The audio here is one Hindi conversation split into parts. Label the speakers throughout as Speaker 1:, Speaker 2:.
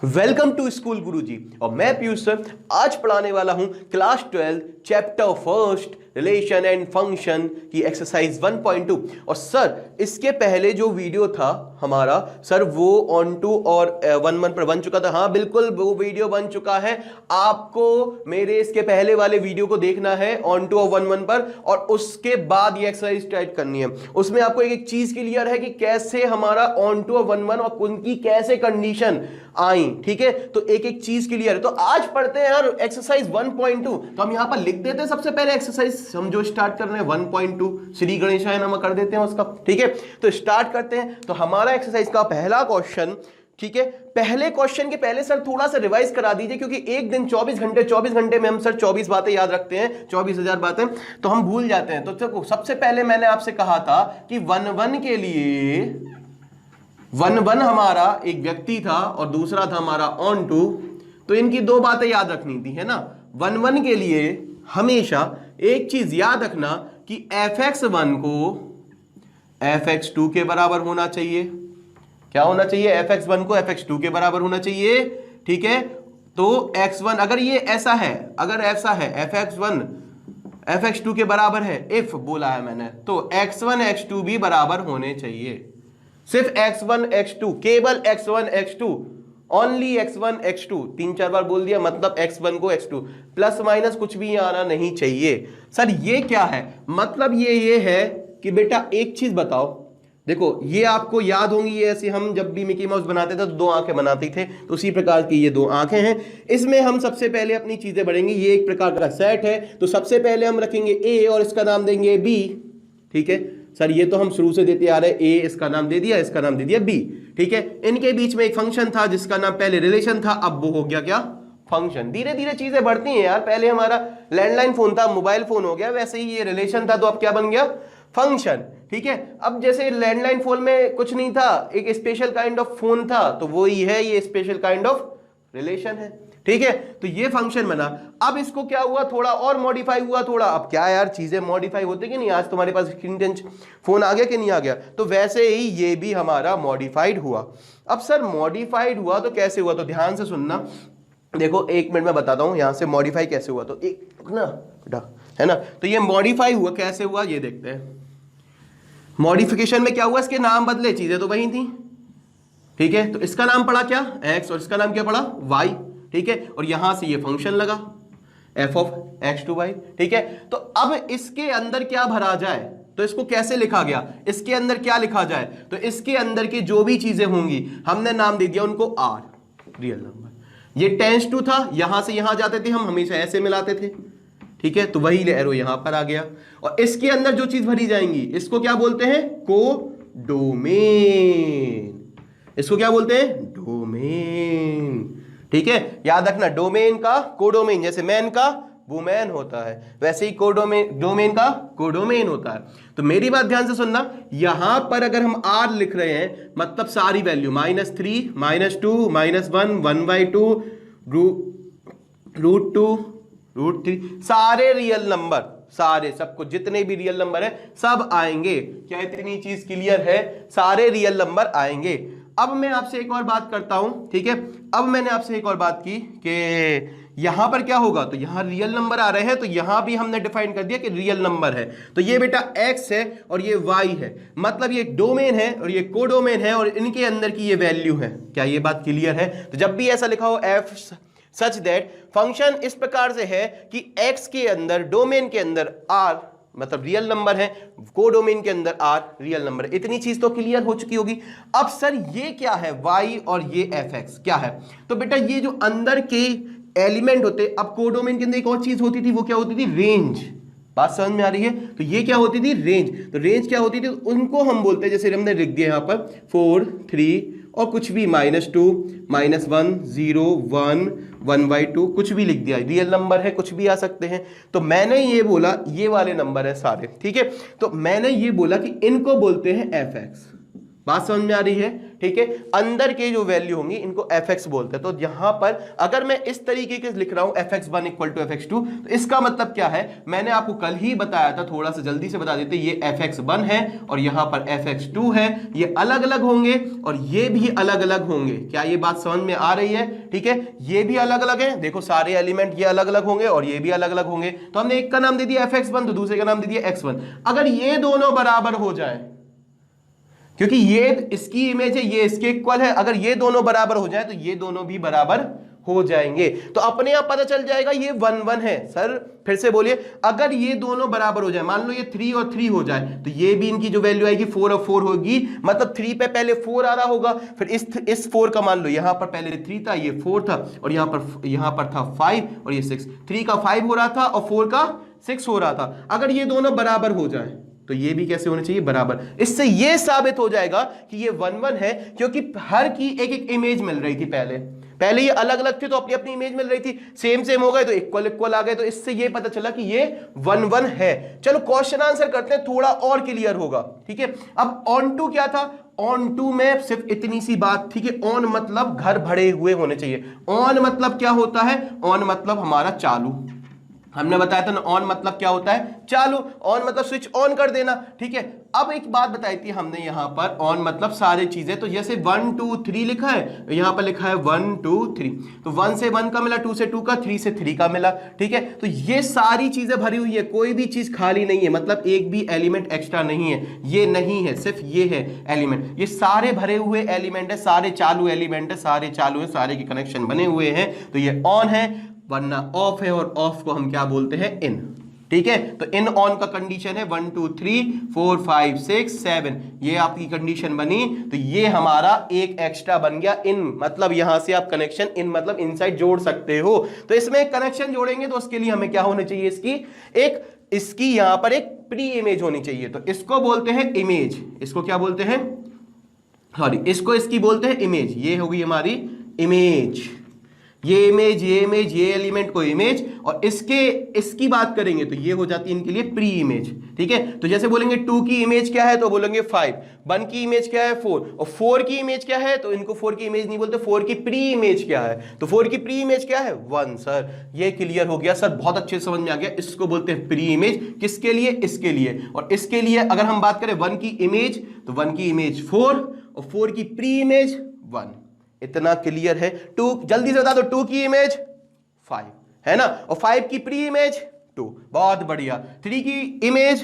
Speaker 1: वेलकम टू स्कूल गुरुजी और मैं पीयूष सर आज पढ़ाने वाला हूं class 12 chapter first relation and function की एक्सरसाइज 1.2। और सर इसके पहले जो वीडियो था हमारा सर वो ऑन टू और 1.1 पर बन चुका था। हाँ बिल्कुल वो वीडियो बन चुका है, आपको मेरे इसके पहले वाले वीडियो को देखना है ऑन टू और 1.1 पर और उसके बाद ये एक्सरसाइज स्टार्ट करनी है। उसमें आपको एक एक चीज क्लियर है कि कैसे हमारा ऑन टू और 1.1 और उनकी कैसे कंडीशन आई, ठीक है। तो एक एक चीज क्लियर है। तो आज पढ़ते हैं यार एक्सरसाइज 1.2। तो हम यहां पर लिख देते हैं सबसे पहले एक्सरसाइज हम जो स्टार्ट कर रहे हैं 1.2 श्री गणेशाय नमः कर देते हैं उसका, ठीक है। तो स्टार्ट करते हैं। तो हमारा एक्सरसाइज का पहला क्वेश्चन, ठीक है। पहले क्वेश्चन के पहले सर थोड़ा सा रिवाइज करा दीजिए क्योंकि एक दिन 24 घंटे में हम सर 24 बातें याद रखते हैं, 24,000 बातें तो हम भूल जाते हैं। तो देखो सबसे पहले मैंने आपसे कहा था कि 1.1 के लिए 1.1 हमारा एक व्यक्ति था और दूसरा था हमारा ऑन टू। तो इनकी दो बातें याद रखनी थी, है ना। 1.1 के लिए हमेशा एक चीज याद रखना कि fx1 को fx2 के बराबर होना चाहिए। क्या होना चाहिए? fx1 को fx2 के बराबर होना चाहिए, ठीक है। तो x1 अगर ये ऐसा है, अगर ऐसा है fx1 fx2 के बराबर है, इफ बोला है मैंने, तो x1 x2 भी बराबर होने चाहिए। सिर्फ x1 x2, केवल x1 x2, only x1 x2, 3-4 बार बोल दिया मतलब x1 को x2, प्लस माइनस कुछ भी आना नहीं चाहिए। सर ये क्या है? मतलब ये है कि बेटा एक चीज बताओ, देखो ये आपको याद होंगी, ये ऐसे हम जब भी मिकी माउस बनाते थे तो दो आंखें बनाते थे, तो उसी प्रकार की ये दो आंखें हैं। इसमें हम सबसे पहले अपनी चीजें बढ़ेंगे। ये एक प्रकार का सेट है, तो सबसे पहले हम रखेंगे a और इसका नाम देंगे b, ठीक है। सर ये तो हम शुरू से देते आ रहे हैं, a इसका नाम दे दिया, इसका नाम दे दिया b, ठीक है। इनके बीच में एक फंक्शन था जिसका नाम पहले रिलेशन था, अब वो हो गया क्या? फंक्शन। धीरे धीरे चीजें बढ़ती हैं यार। पहले हमारा लैंडलाइन फोन था, मोबाइल फोन हो गया, वैसे ही ये रिलेशन था तो अब क्या बन गया? फंक्शन, ठीक है। अब जैसे लैंडलाइन फोन में कुछ नहीं था, एक स्पेशल काइंड ऑफ फोन था, तो वो ही है ये स्पेशल काइंड ऑफ रिलेशन है, ठीक है। तो ये फंक्शन बना। अब इसको क्या हुआ? थोड़ा और मॉडिफाई हुआ थोड़ा। अब क्या यार चीजें मॉडिफाई होती कि नहीं? आज तुम्हारे पास स्क्रीन टच फोन आ गया कि नहीं आ गया? तो वैसे ही ये भी हमारा मॉडिफाइड हुआ। अब सर मॉडिफाइड हुआ तो कैसे हुआ? तो ध्यान से सुनना। देखो एक मिनट में बताता हूं यहां से मॉडिफाई कैसे हुआ। तो एक ना है ना, तो ये मॉडिफाई हुआ कैसे हुआ ये देखते हैं। मॉडिफिकेशन में क्या हुआ? इसके नाम बदले, चीजें तो वही थी, ठीक है। तो इसका नाम पड़ा क्या? x और इसका नाम क्या पड़ा? y, ठीक है। और यहां से ये फंक्शन लगा f ऑफ x2y, ठीक है। तो अब इसके अंदर क्या भरा जाए? तो इसको कैसे लिखा गया? इसके अंदर क्या लिखा जाए? तो इसके अंदर की जो भी चीजें होंगी हमने नाम दे दिया उनको r, रियल नंबर। ये टेंस टू था, यहां से यहां जाते थे हम, हमेशा ऐसे मिलाते थे, ठीक है। तो वही एरो यहां पर आ गया। और इसके अंदर जो चीज भरी जाएंगी इसको क्या बोलते हैं? कोडोमेन। इसको क्या बोलते हैं? डोमेन, ठीक है। याद रखना डोमेन का कोडोमेन, जैसे मैन का वुमेन होता है वैसे ही डोमेन का कोडोमेन होता है। तो मेरी बात ध्यान से सुनना, यहां पर अगर हम r लिख रहे हैं मतलब सारी वैल्यू -3 -2 -1 1/2 √2 √3 सारे रियल नंबर, सारे सबको जितने भी रियल नंबर है सब आएंगे। क्या इतनी चीज क्लियर है? सारे रियल नंबर आएंगे। अब मैं आपसे एक और बात करता हूं, ठीक है। अब मैंने आपसे एक और बात की कि यहां पर क्या होगा? तो यहां रियल नंबर आ रहे हैं, तो यहां भी हमने डिफाइन कर दिया कि रियल नंबर है। तो ये बेटा x है और ये y है, मतलब ये डोमेन है और ये कोडोमेन है और इनके अंदर की ये वैल्यू है। क्या ये बात क्लियर है? तो जब भी ऐसा लिखा हो f सच दैट फंक्शन इस प्रकार से है कि x के अंदर डोमेन के अंदर r मतलब रियल नंबर है, कोडोमेन के अंदर r रियल नंबर है। इतनी चीज तो क्लियर हो चुकी होगी। अब सर ये क्या है? y और ये fx क्या है? तो बेटा ये जो अंदर के एलिमेंट होते, अब कोडोमेन के अंदर एक और चीज होती थी, वो क्या होती थी? रेंज। बात समझ में आ रही है? तो ये क्या होती थी? रेंज। तो रेंज क्या होती थी? उनको हम बोलते हैं, जैसे हमने लिख दिया यहां पर 4 3 और कुछ भी -2 -1 0 1 1/2 कुछ भी लिख दिया, रियल नंबर है, कुछ भी आ सकते हैं। तो मैंने ये बोला ये वाले नंबर है सारे, ठीक है। तो मैंने ये बोला कि इनको बोलते हैं fx। बात समझ में आ रही है? ठीक है, अंदर के जो वैल्यू होंगी इनको fx बोलते हैं। तो यहां पर अगर मैं इस तरीके के लिख रहा हूं fx1 इक्वल टू fx2, तो इसका मतलब क्या है, मैंने आपको कल ही बताया था, थोड़ा सा जल्दी से बता देते, ये fx1 है और यहां पर fx2 है, ये अलग अलग होंगे और ये भी अलग अलग होंगे। क्या ये बात समझ में आ रही है? ठीक है, ये भी अलग अलग है, देखो सारे एलिमेंट ये अलग अलग होंगे और ये भी अलग अलग होंगे। तो हमने एक का नाम दे दिया fx1, तो दूसरे का नाम दे दिया x1। अगर ये दोनों बराबर हो जाए, क्योंकि ये इसकी इमेज है, ये इसके इक्वल है, अगर ये दोनों बराबर हो जाए तो ये दोनों भी बराबर हो जाएंगे, तो अपने आप पता चल जाएगा ये 1 1 है। सर फिर से बोलिए, अगर ये दोनों बराबर हो जाए, मान लो ये 3 और 3 हो जाए, तो ये भी इनकी जो वैल्यू आएगी 4 और 4 होगी, मतलब 3 पे पहले 4 आ रहा होगा, फिर इस 4 का मान लो यहां पर पहले 3 था, ये 4 था, और यहां पर था 5 और ये 6, 3 का 5 हो रहा था और 4 का 6 हो रहा था। अगर ये दोनों बराबर हो जाए तो ये भी कैसे होने चाहिए? बराबर। इससे ये साबित हो जाएगा कि ये 1 1 है, क्योंकि हर की एक एक इमेज मिल रही थी। पहले ये अलग अलग थे तो अपनी अपनी इमेज मिल रही थी, सेम हो गए तो इक्वल आ गए, तो इससे ये पता चला कि ये 1 1 है। चलो क्वेश्चन आंसर करते हैं, थोड़ा और क्लियर होगा। ठीक है, अब ऑन टू क्या था? ऑन टू में सिर्फ इतनी सी बात थी कि ऑन मतलब घर भरे हुए होने चाहिए। ऑन मतलब क्या होता है? ऑन मतलब हमारा चालू। हमने बताया था ना, ऑन मतलब क्या होता है? चालू। ऑन मतलब स्विच ऑन कर देना। ठीक है, अब एक बात बताई थी हमने यहां पर, ऑन मतलब सारी चीजें, तो जैसे 1 2 3 लिखा है, यहां पर लिखा है 1 2 3, तो 1 से 1 का मिला, 2 से 2 का, 3 से 3 का मिला। ठीक है, तो ये सारी चीजें भरी हुई है, कोई भी चीज खाली नहीं है, मतलब एक भी एलिमेंट एक्स्ट्रा नहीं है, ये नहीं है, सिर्फ ये है एलिमेंट। ये सारे भरे हुए एलिमेंट है, सारे चालू एलिमेंट है, सारे चालू है, सारे के कनेक्शन बने हुए हैं, तो ये ऑन है, वरना ऑफ है, और ऑफ को हम क्या बोलते हैं? इन। ठीक है, तो इन ऑन का कंडीशन है 1 2 3 4 5 6 7, ये आपकी कंडीशन बनी, तो ये हमारा एक एक्स्ट्रा बन गया इन, मतलब यहां से आप कनेक्शन इन मतलब इनसाइड जोड़ सकते हो। तो इसमें एक कनेक्शन जोड़ेंगे तो उसके लिए हमें क्या होना चाहिए? इसकी यहां पर एक प्री इमेज होनी चाहिए, तो इसको बोलते हैं इमेज। इसको क्या बोलते हैं? सॉरी, इसको इसकी बोलते हैं इमेज। ये होगी हमारी इमेज, ये इमेज, ये इमेज, ये एलिमेंट को इमेज, और इसकी बात करेंगे तो ये हो जाती है इनके लिए प्री इमेज। ठीक है, तो जैसे बोलेंगे 2 की इमेज क्या है तो बोलेंगे 5, 1 की इमेज क्या है 4, और 4 की इमेज क्या है, तो इनको 4 की इमेज नहीं बोलते, 4 की प्री इमेज क्या है, तो 4 की प्री इमेज क्या है? 1। सर ये क्लियर हो गया, सर बहुत अच्छे समझ में आ गया। इसको बोलते हैं प्री इमेज, किसके लिए? इसके लिए। और इसके लिए अगर हम बात करें 1 की इमेज, तो 1 की इमेज 4 और 4 की प्री इमेज 1। इतना क्लियर है? 2 जल्दी से बता दो, 2 की इमेज 5 है ना, और 5 की प्री इमेज 2, बहुत बढ़िया। 3 की इमेज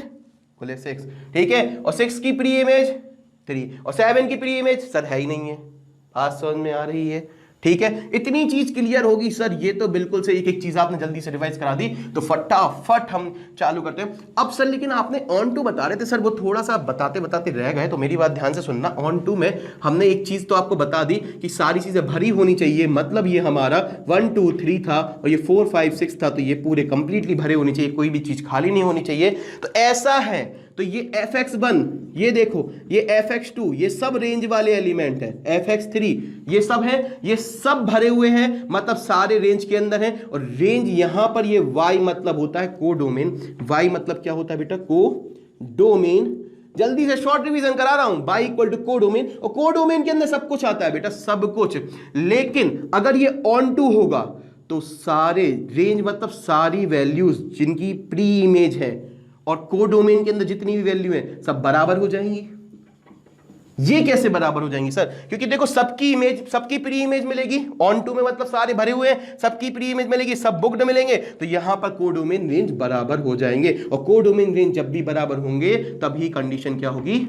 Speaker 1: बोले 6, ठीक है, और 6 की प्री इमेज 3, और 7 की प्री इमेज सर है ही नहीं है। बात समझ में आ रही है? ठीक है, इतनी चीज क्लियर होगी सर, ये तो बिल्कुल से एक एक चीज आपने जल्दी से रिवाइज करा दी, तो फटाफट हम चालू करते हैं। अब सर लेकिन आपने ऑन टू बता रहे थे सर, वो थोड़ा सा बताते बताते रह गए, तो मेरी बात ध्यान से सुनना। ऑन टू में हमने एक चीज तो आपको बता दी कि सारी चीजें भरी होनी चाहिए, मतलब ये हमारा 1 2 3 था और ये 4 5 6 था, तो ये पूरे कंप्लीटली भरे होने चाहिए, कोई भी चीज खाली नहीं होनी चाहिए। तो ऐसा है, तो ये fx1, ये देखो, ये fx2, ये सब रेंज वाले एलिमेंट है, fx3, ये सब है, ये सब भरे हुए हैं, मतलब सारे रेंज के अंदर हैं। और रेंज यहां पर ये y मतलब होता है कोडोमेन। y मतलब क्या होता है बेटा? कोडोमेन। जल्दी से शॉर्ट रिवीजन करा रहा हूं, y इक्वल टू कोडोमेन, और कोडोमेन के अंदर सब कुछ आता है बेटा, सब कुछ। लेकिन अगर ये ऑन टू होगा तो सारे रेंज मतलब सारी वैल्यूज जिनकी प्री इमेज है और कोडोमेन के अंदर जितनी भी वैल्यू है सब बराबर हो जाएंगी। ये कैसे बराबर हो जाएंगी सर? क्योंकि देखो सबकी इमेज, सबकी प्री इमेज मिलेगी, ऑन टू में मतलब सारे भरे हुए हैं, सबकी प्री इमेज मिलेगी, सब बुक्ड मिलेंगे, तो यहां पर कोडोमेन रेंज बराबर हो जाएंगे। और कोडोमेन रेंज जब भी बराबर होंगे तभी कंडीशन क्या होगी?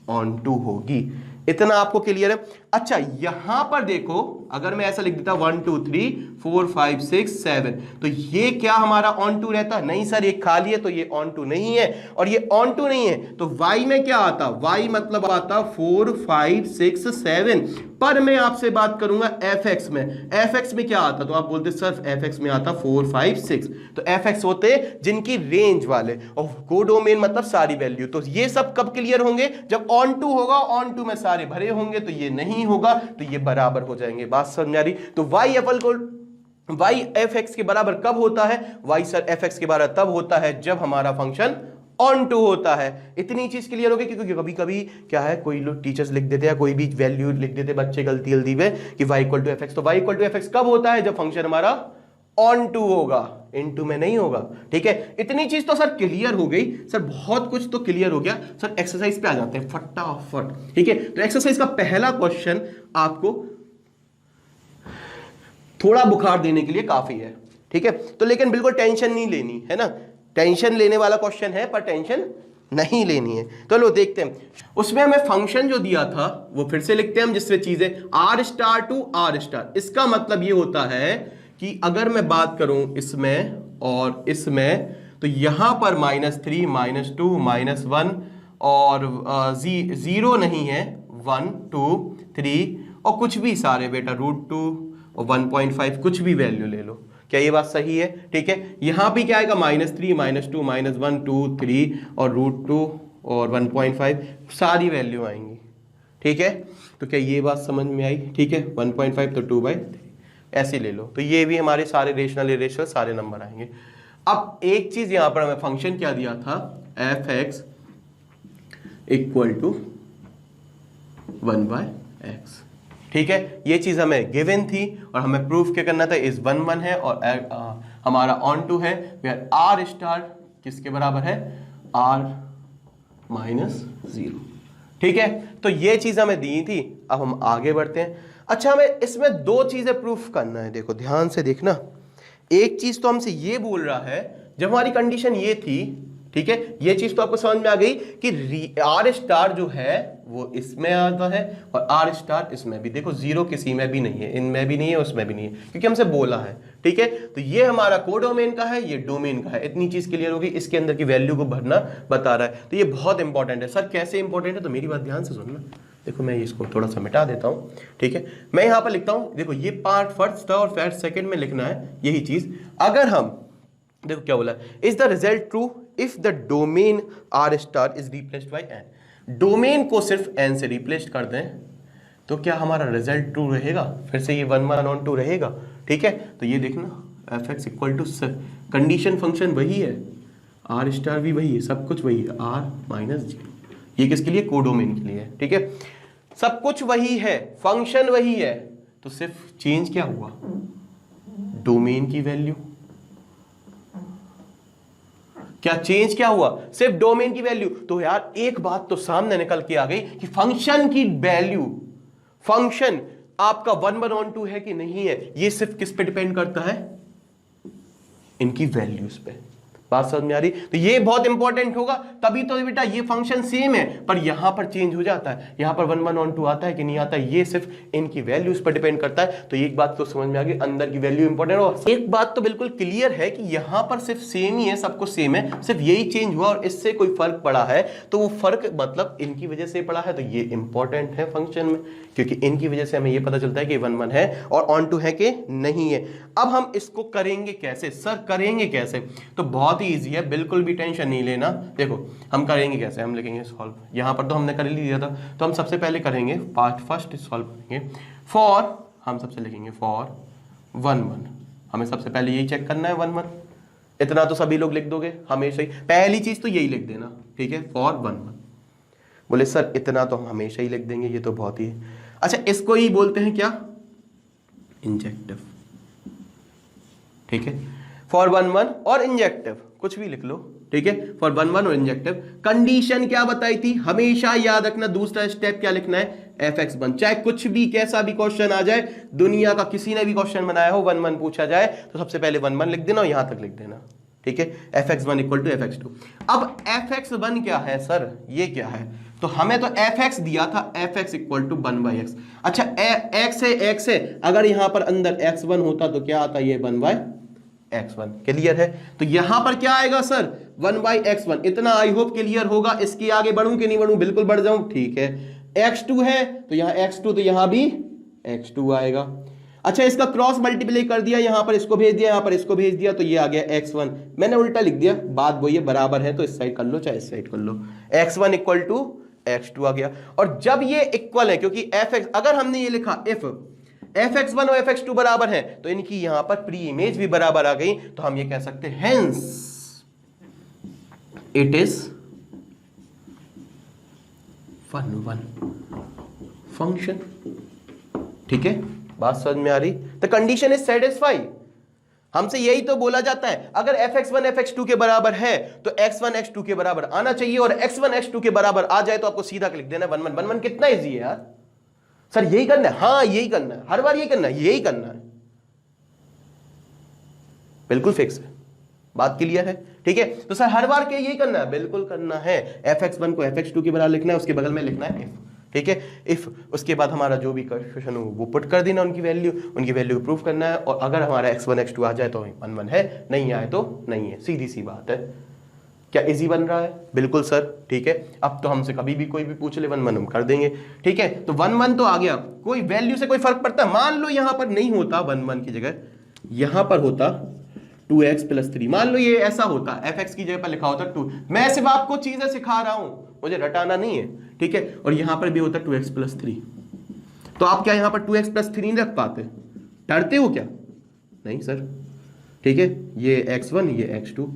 Speaker 1: ऑन टू होगी। इतना आपको क्लियर है? अच्छा, यहां पर देखो, अगर मैं ऐसा लिख देता 1 2 3 4 5 6 7, तो ये क्या हमारा ऑन टू रहता? नहीं सर, ये खाली है तो ये ऑन टू नहीं है, और ये ऑन टू नहीं है तो y में क्या आता? y मतलब आता 4 5 6 7। पर मैं आपसे बात करूंगा fx में, fx में क्या आता? तो आप बोलते सर fx में आता 4 5 6, तो fx होते जिनकी रेंज वाले, और कोडोमेन मतलब सारी वैल्यू। तो ये सब कब क्लियर होंगे? जब ऑन टू होगा, ऑन टू में सारे भरे होंगे, तो ये नहीं होगा, तो ये बराबर हो जाएंगे। बात समझ आ रही? तो y fx के बराबर कब होता है? y सर fx के बराबर तब होता है जब हमारा फंक्शन ऑन टू होता है। इतनी चीज क्लियर होगी, क्योंकि कभी कभी क्या है, कोई लोग टीचर्स लिख देते हैं कोई भी वैल्यू लिख देते बच्चे गलती जल्दी में कि y equal to F X. तो y equal to F X कब होता है, जब फंक्शन हमारा ऑन टू होगा, इन टू में नहीं होगा। ठीक है, इतनी चीज तो सर क्लियर हो गई। सर बहुत कुछ तो क्लियर हो गया। सर एक्सरसाइज पे आ जाते हैं फटाफट। ठीक है, तो एक्सरसाइज का पहला क्वेश्चन आपको थोड़ा बुखार देने के लिए काफी है। ठीक है, तो लेकिन बिल्कुल टेंशन नहीं लेनी है ना, टेंशन लेने वाला क्वेश्चन है पर टेंशन नहीं लेनी है। तो लो देखते हैं, उसमें हमें फंक्शन जो दिया था वो फिर से लिखते हैं हम, जिसमें चीजें R star to R star. इसका मतलब ये होता है कि अगर मैं बात करूं इसमें और इसमें, तो यहां पर -3 -2 -1 और 0 नहीं है, 1 2 3 और कुछ भी सारे बेटा √2 और 1.5 कुछ भी वैल्यू ले लो। क्या ये बात सही है? ठीक है, यहां भी क्या आएगा -3 -2 -1 2 3 और √2 और 1.5 सारी वैल्यू आएंगी। ठीक है, तो क्या ये बात समझ में आई? ठीक है, 1.5 तो 2/3 ऐसे ले लो। तो ये भी हमारे सारे रेशनल इरेशनल सारे नंबर आएंगे। अब एक चीज यहां पर हमें फंक्शन क्या दिया था, f(x) इक्वल टू 1/x। ठीक है, ये चीज हमें गिवन थी और हमें प्रूफ क्या करना था, इस 1 1 है और हमारा ऑन टू है, वेयर आर स्टार किसके बराबर है, r -0। ठीक है, तो ये चीज हमें दी थी। अब हम आगे बढ़ते हैं। अच्छा, हमें इसमें दो चीजें प्रूफ करना है। देखो ध्यान से देखना, एक चीज तो हमसे ये बोल रहा है, जब हमारी कंडीशन ये थी, ठीक है, ये चीज तो आपको समझ में आ गई कि आर स्टार जो है वो इसमें आता है और आर स्टार इसमें भी। देखो जीरो किसी में भी नहीं है, इनमें भी नहीं है, उसमें भी नहीं है, क्योंकि हमसे बोला है। ठीक है, तो ये हमारा कोडोमेन का है, ये डोमेन का है। इतनी चीज क्लियर होगी, इसके अंदर की वैल्यू को भरना बता रहा है। तो ये बहुत इंपॉर्टेंट है। सर कैसे इंपॉर्टेंट है, तो मेरी बात ध्यान से सुनना। देखो मैं इसको थोड़ा सा मिटा देता हूं। ठीक है, मैं यहां पर लिखता हूं, देखो ये पार्ट फर्स्ट था और पार्ट सेकंड में लिखना है यही चीज। अगर हम देखो क्या बोला, is the result true if the domain R star is replaced by N. Domain को सिर्फ एन से रिप्लेस कर दें तो क्या हमारा रिजल्ट ट्रू रहेगा, फिर से ये 1 1 ऑन 2 रहेगा। ठीक है, तो ये देखना f(x) equal to condition function वही है, आर स्टार भी वही है, सब कुछ वही है, r -0। ये किसके लिए, कोडोमेन के लिए। ठीक है, सब कुछ वही है, फंक्शन वही है, तो सिर्फ चेंज क्या हुआ, डोमेन की वैल्यू। क्या चेंज क्या हुआ, सिर्फ डोमेन की वैल्यू। तो यार एक बात तो सामने निकल के आ गई कि फंक्शन की वैल्यू, फंक्शन आपका 1 1 ऑन 2 है कि नहीं है, ये सिर्फ किस पे डिपेंड करता है, इनकी वैल्यूज पे। बात समझ में आ रही? तो ये बहुत इंपॉर्टेंट होगा, तभी तो बेटा ये फंक्शन सेम है पर यहां पर चेंज हो जाता है, यहां पर 1 1 ऑन 2 आता है कि नहीं आता है, ये सिर्फ इनकी वैल्यूज पर डिपेंड करता है। तो एक बात तो समझ में आ गई, अंदर की वैल्यू इंपॉर्टेंट हो। एक बात तो बिल्कुल क्लियर है कि यहां पर सिर्फ सेम ही है, सब कुछ सेम है, सिर्फ यही चेंज हुआ और इससे कोई फर्क पड़ा है तो वो फर्क मतलब इनकी वजह से पड़ा है। तो ये इंपॉर्टेंट है फंक्शन में, क्योंकि इनकी वजह से हमें ये पता चलता है कि 1 1 है और ऑन 2 है कि नहीं है। अब हम इसको करेंगे कैसे, सर करेंगे कैसे, तो बहुत ही ईजी है, बिल्कुल भी टेंशन नहीं लेना। देखो हम करेंगे कैसे, हम लिखेंगे सॉल्व, यहां पर तो हमने कर ही लिया था, तो हम सबसे पहले करेंगे पार्ट फर्स्ट सॉल्व करेंगे। फॉर हम सबसे लिखेंगे फॉर 1 1, हमें सबसे पहले यही चेक करना है 1 1। इतना तो सभी लोग लिख दोगे हमेशा ही, पहली चीज तो यही लिख देना। ठीक है, फॉर 1 1। बोले सर इतना तो हम हमेशा ही लिख देंगे, ये तो बहुत ही। अच्छा इसको ही बोलते हैं क्या, इंजेक्टिव। ठीक है, फॉर 1 1 और इंजेक्टिव कुछ भी लिख लो। ठीक है, फॉर 1 1 और इंजेक्टिव। कंडीशन क्या बताई थी, हमेशा याद रखना, दूसरा स्टेप क्या लिखना है, f(x1), चाहे कुछ भी कैसा भी क्वेश्चन आ जाए, दुनिया का किसी ने भी क्वेश्चन बनाया हो 1 1 पूछा जाए तो सबसे पहले 1 1 लिख देना और यहां तक लिख देना। ठीक है, f(x1) इक्वल टू f(x2). अब f(x1) क्या है सर, ये क्या है, तो हमें तो f(x) दिया था, f(x) इक्वल टू 1/x। अच्छा x है, अगर यहां पर अंदर x1 होता तो क्या आता, ये 1/x1। क्लियर है, तो यहां पर क्या आएगा सर, 1/x1। इतना आई होप क्लियर होगा। इसके आगे बढ़ूं कि नहीं बढ़ूं, बिल्कुल बढ़ जाऊं। ठीक है, x2 है तो यहां x2, तो यहां भी x2 आएगा। अच्छा इसका क्रॉस मल्टीप्लाई कर दिया, यहां पर इसको भेज दिया, यहां पर इसको भेज दिया, तो ये आ गया x1। मैंने उल्टा लिख दिया, बात वही है, बराबर है तो इस साइड कर लो चाहे इस साइड कर लो, x1 इक्वल टू x2 आ गया। और जब ये इक्वल है, क्योंकि f(x), अगर हमने ये लिखा इफ f(x1) और f(x2) बराबर है तो इनकी यहां पर प्री इमेज भी बराबर आ गई, तो हम ये कह सकते हैं हेंस इट इज 1 फंक्शन। ठीक है, बात समझ में आ रही? The condition is satisfy. हमसे यही तो बोला जाता है, अगर fx1 fx2 के बराबर है तो x1 x2 के बराबर आना चाहिए, और x1 x2 के बराबर आ जाए तो आपको सीधा क्लिक देना है 1 1 1 1। कितना इजी है यार सर, यही करना है? हाँ यही करना है, हर बार यही करना है, यही करना है, बिल्कुल फिक्स है, बात क्लियर है? ठीक है, तो सर हर बार क्या यही करना है? बिल्कुल करना है। fx1 को fx2 के बराबर लिखना है, उसके बगल में लिखना है इफ। ठीक है, इफ, उसके बाद हमारा जो भी क्वेश्चन हो वो पुट कर देना, उनकी वैल्यू को प्रूफ करना है, और अगर हमारा x1 x2 आ जाए तो 1 1 है, नहीं आए तो नहीं है, सीधी सी बात है। क्या इजी बन रहा है? बिल्कुल सर। ठीक है, अब तो हमसे कभी भी कोई भी पूछ ले 1 1 हम कर देंगे। ठीक है, तो 1 1 तो आ गया, कोई वैल्यू से कोई फर्क पड़ता है? मान लो यहां पर नहीं होता 1 1 की जगह यहां पर होता 2x + 3, मान लो ये ऐसा होता, fx की जगह पर लिखा होता 2। मैं सिर्फ आपको चीजें सिखा रहा हूं, मुझे रटाना नहीं है। ठीक है, और यहां पर भी होता 2x + 3, तो आप क्या यहां पर 2x + 3 नहीं रख पाते? डरते हो क्या? नहीं सर। ठीक है, ये x1 ये x2,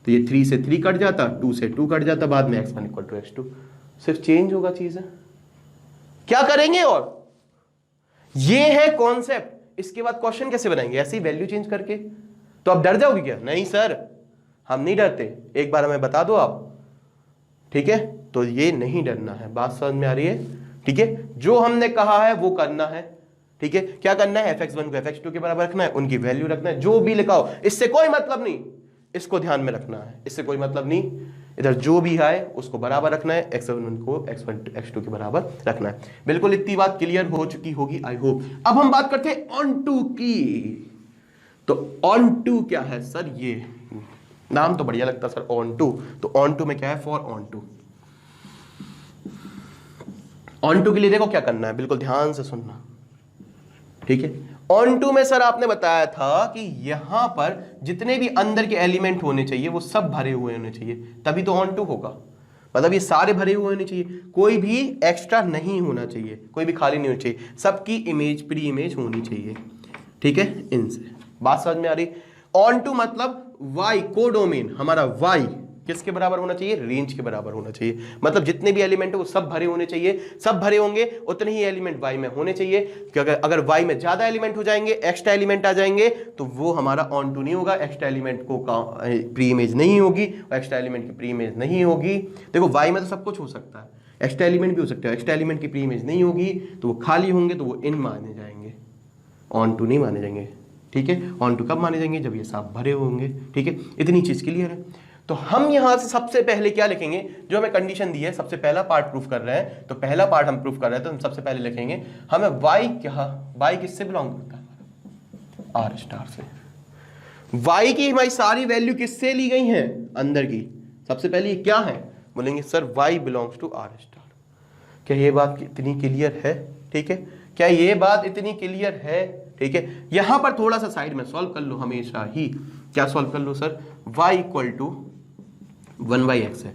Speaker 1: तो ये 3 से 3 कट जाता, 2 से 2 कट जाता, बाद में x1 = x2, सिर्फ चेंज होगा चीजें। क्या करेंगे? और ये है कॉन्सेप्ट। इसके बाद क्वेश्चन कैसे बनाएंगे? ऐसे ही वैल्यू चेंज करके। तो आप डर जाओगे क्या? नहीं सर, हम नहीं डरते, एक बार हमें बता दो आप। ठीक है, तो ये नहीं डरना है, बात समझ में आ रही है? ठीक है, जो हमने कहा है वो करना है। ठीक है, क्या करना है? fx1 को fx2 के बराबर रखना है, उनकी वैल्यू रखना है, जो भी लिखा हो, इससे कोई मतलब नहीं, इसको ध्यान में रखना है, इससे कोई मतलब नहीं। इधर जो भी आए उसको बराबर रखना है, x1 को x1 x2 के बराबर रखना है। बिल्कुल इतनी बात क्लियर हो चुकी होगी आई होप। अब हम बात करते हैं ऑन टू की। तो ऑन टू क्या है सर? ये नाम तो बढ़िया लगता है सर, ऑन टू। तो ऑन टू में क्या है? For onto. Onto के लिए देखो क्या करना है, बिल्कुल ध्यान से सुनना। ठीक है, ऑन टू में सर आपने बताया था कि यहां पर जितने भी अंदर के एलिमेंट होने चाहिए वो सब भरे हुए होने चाहिए, तभी तो ऑन टू होगा। मतलब ये सारे भरे हुए होने चाहिए, कोई भी एक्स्ट्रा नहीं होना चाहिए, कोई भी खाली नहीं होना चाहिए, सबकी इमेज प्री इमेज होनी चाहिए। ठीक है, इनसे बात समझ में आ रही? ऑन टू मतलब y कोडोमेन, हमारा y किसके बराबर होना चाहिए? रेंज के बराबर होना चाहिए। मतलब जितने भी एलिमेंट है वो सब भरे होने चाहिए, सब भरे होंगे उतने ही एलिमेंट y में होने चाहिए। क्योंकि अगर y में ज्यादा एलिमेंट हो जाएंगे, एक्स्ट्रा एलिमेंट आ जाएंगे, तो वो हमारा ऑन टू नहीं होगा, एक्स्ट्रा एलिमेंट को प्री इमेज नहीं होगी, और एक्स्ट्रा एलिमेंट की प्री इमेज नहीं होगी। देखो y में तो सब कुछ हो सकता है, एक्स्ट्रा एलिमेंट भी हो सकता है, एक्स्ट्रा एलिमेंट की प्री इमेज नहीं होगी तो वो खाली होंगे, तो वो इन माने जाएंगे, ऑन टू नहीं माने जाएंगे। ठीक है, ऑन टू कब माने जाएंगे? जब ये सब भरे होंगे। ठीक है, इतनी चीज क्लियर है। तो हम यहां से सबसे पहले क्या लिखेंगे? जो हमें कंडीशन दी है, सबसे पहला पार्ट प्रूफ कर रहे हैं, तो पहला पार्ट हम प्रूफ कर रहे हैं, तो हम सबसे पहले लिखेंगे हमें y क्या, y किससे बिलोंग करता है? r स्टार से। y की हमारी सारी वैल्यू किससे ली गई हैं? अंदर की। सबसे पहले ये क्या है? बोलेंगे sir y belongs to r star. क्या ये बात इतनी क्लियर है? ठीक है, क्या ये बात इतनी क्लियर है? ठीक है, यहां पर थोड़ा सा साइड में सॉल्व कर लो हमेशा ही। क्या सॉल्व कर लो सर? y = 1/x है।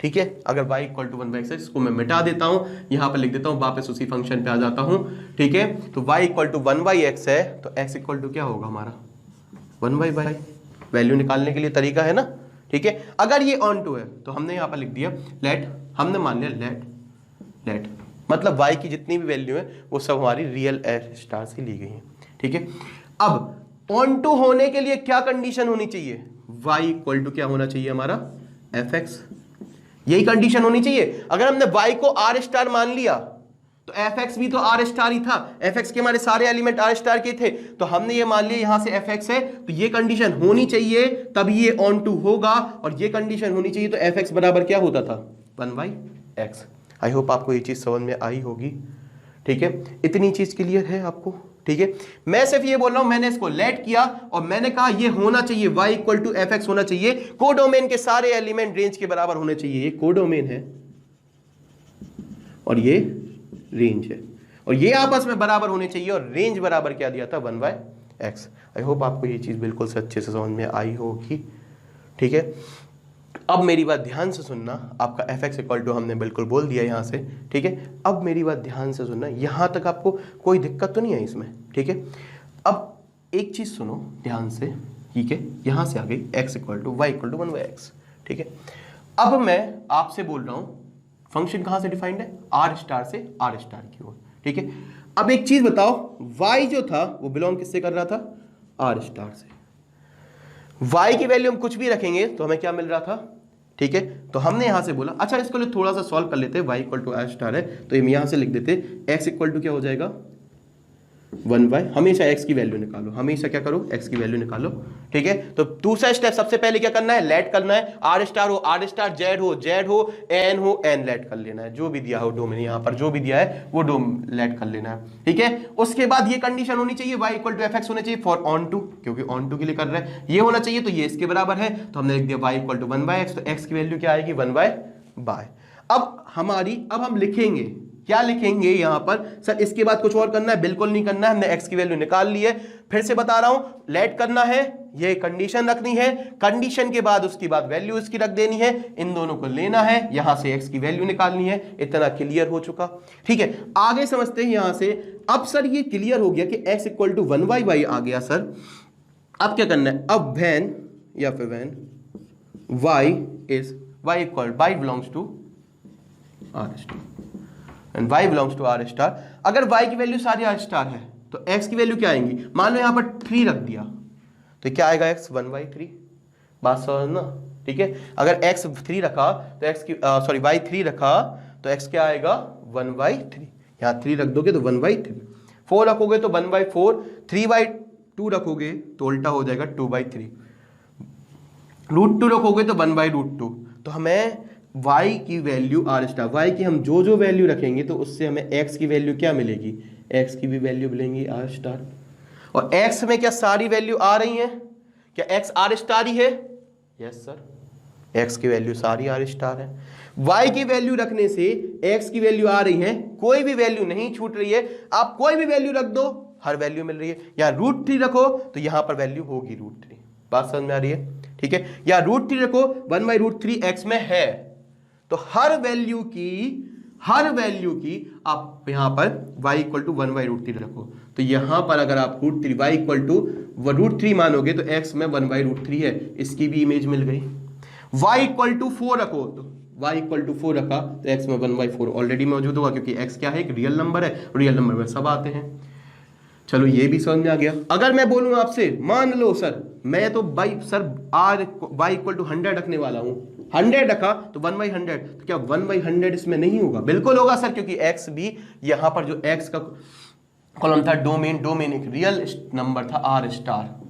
Speaker 1: ठीक है, अगर y = 1/x है, इसको मैं मिटा देता हूं, यहां पर लिख देता हूं, वापस उसी फंक्शन पे आ जाता हूं। ठीक है, तो y = 1/x है, तो x = क्या होगा हमारा? 1/y। वैल्यू निकालने के लिए तरीका है ना। ठीक है, अगर ये ऑन टू है तो हमने यहां पर लिख दिया लेट, हमने मान लिया लेट मतलब y की जितनी भी वैल्यू है वो सब हमारी रियल स्टार से ली गई है। ठीक है, अब ऑन टू होने के लिए क्या कंडीशन होनी चाहिए? y = क्या होना चाहिए हमारा? fx। यही कंडीशन होनी चाहिए। अगर हमने y को r स्टार मान लिया तो fx भी तो r स्टार ही था, fx के हमारे सारे एलिमेंट r स्टार के थे, तो हमने ये मान लिया यहां से fx है, तो ये कंडीशन होनी चाहिए तभी ये ऑन टू होगा, और ये कंडीशन होनी चाहिए तो fx बराबर क्या होता था? 1/x। आई होप आपको ये चीज समझ में आई होगी। ठीक है, इतनी चीज क्लियर है आपको? ठीक है, मैं सिर्फ ये बोल रहा हूं, मैंने इसको लेट किया और मैंने कहा ये होना चाहिए y = fx होना चाहिए, कोडोमेन के सारे एलिमेंट रेंज के बराबर होने चाहिए। ये कोडोमेन है और ये रेंज है, और ये आपस में बराबर होने चाहिए, और रेंज बराबर क्या दिया था? 1/x। आई होप आपको ये चीज बिल्कुल अच्छे से समझ में आई होगी। ठीक है, अब मेरी बात ध्यान से सुनना। आपका fx = हमने बिल्कुल बोल दिया यहां से। ठीक है, अब मेरी बात ध्यान से सुनना, यहां तक आपको कोई दिक्कत तो नहीं है इसमें? ठीक है, अब एक चीज सुनो ध्यान से। ठीक है, यहां से आ गई x = y = 1/x। ठीक है, अब मैं आपसे बोल रहा हूं फंक्शन कहां से डिफाइंड है, आर स्टार से आर स्टार की ओर, ठीक है। अब एक चीज बताओ, y जो था वो बिलोंग किससे कर रहा था, आर स्टार से। y की वैल्यू हम कुछ भी रखेंगे तो हमें क्या मिल रहा था, ठीक है। तो हमने यहां से बोला अच्छा इसको लिए थोड़ा सा सॉल्व कर लेते हैं, y equal to R star है तो हम यहां से लिख देते x इक्वल टू क्या हो जाएगा 1/, हमेशा x की वैल्यू निकालो, हमेशा क्या करो x की वैल्यू निकालो, ठीक है। तो दूसरा स्टेप सबसे पहले क्या करना है, लेट करना है, आर स्टार हो आर स्टार, जेड हो जेड हो, एन हो एन, लेट कर लेना है, जो भी दिया हो डोमेन यहां पर जो भी दिया है वो लेट कर लेना है, ठीक है। उसके बाद ये कंडीशन होनी चाहिए y equal to F X होना चाहिए फॉर ऑन टू, क्योंकि ऑन टू के लिए कर रहा है, ये होना चाहिए तो ये इसके बराबर है, तो हमने लिख दिया y इक्वल टू 1/x, तो x की वैल्यू क्या आएगी 1/। अब हम लिखेंगे क्या लिखेंगे यहां पर, सर इसके बाद कुछ और करना है, बिल्कुल नहीं करना है, हमने x की वैल्यू निकाल ली है। फिर से बता रहा हूं, लेट करना है, ये कंडीशन रखनी है, कंडीशन के बाद उसकी बाद वैल्यू इसकी रख देनी है, इन दोनों को लेना है, यहां से x की वैल्यू निकालनी है। इतना क्लियर हो चुका, ठीक है। आगे समझते हैं यहां से। अब सर ये क्लियर हो गया कि x इक्वल टू 1/y आ गया सर। अब क्या करना है, अब व्हेन या फिर when y belongs to R star and y belongs to R star, अगर y की वैल्यू सारी आर स्टार है तो x की वैल्यू क्या आएंगी, मान लो यहां पर 3 रख दिया तो क्या आएगा x 1/3, बात समझना, ठीक है। अगर x 3 रखा तो x की y 3 रखा तो x क्या आएगा 1/3, यहां 3 रख दोगे तो 1/3, 4 रखोगे तो 1/4, 3/2 रखोगे तो उल्टा हो जाएगा 2/3, √2 रखोगे तो 1/√2। तो हमें y की वैल्यू आर स्टार, y की हम जो जो वैल्यू रखेंगे तो उससे हमें x की वैल्यू क्या मिलेगी, x की भी वैल्यू मिलेंगी आर स्टार। और x में क्या सारी वैल्यू आ रही है, क्या x आर स्टार ही है, यस सर, x की वैल्यू सारी आर स्टार है। y की वैल्यू रखने से x की वैल्यू आ रही है, कोई भी वैल्यू नहीं छूट रही है, आप कोई भी वैल्यू रख दो हर वैल्यू मिल रही है। या √3 रखो तो यहां पर वैल्यू होगी √3, बात समझ में आ रही है, ठीक है। या √3 रखो 1/√3 x में है तो हर वैल्यू की आप यहां पर y इक्वल टू 1/√3 रखो, तो यहां पर अगर आप √3 y इक्वल टू √3 मानोगे तो x में 1/√3 है, इसकी भी इमेज मिल गई। y इक्वल टू 4 रखो तो y इक्वल टू 4 रखा तो x में 1/4 ऑलरेडी मौजूद होगा, क्योंकि x क्या है, एक रियल नंबर है, रियल नंबर में सब आते हैं। चलो ये भी समझ में आ गया। अगर मैं बोलूं आपसे, मान लो सर मैं तो y इक्वल टू 100 रखने वाला हूं, 100 रखा तो 1/100, तो क्या 1/100 इसमें नहीं होगा, बिल्कुल होगा सर, क्योंकि x भी यहां पर जो x का कॉलम था डोमेन एक रियल नंबर था आर स्टार,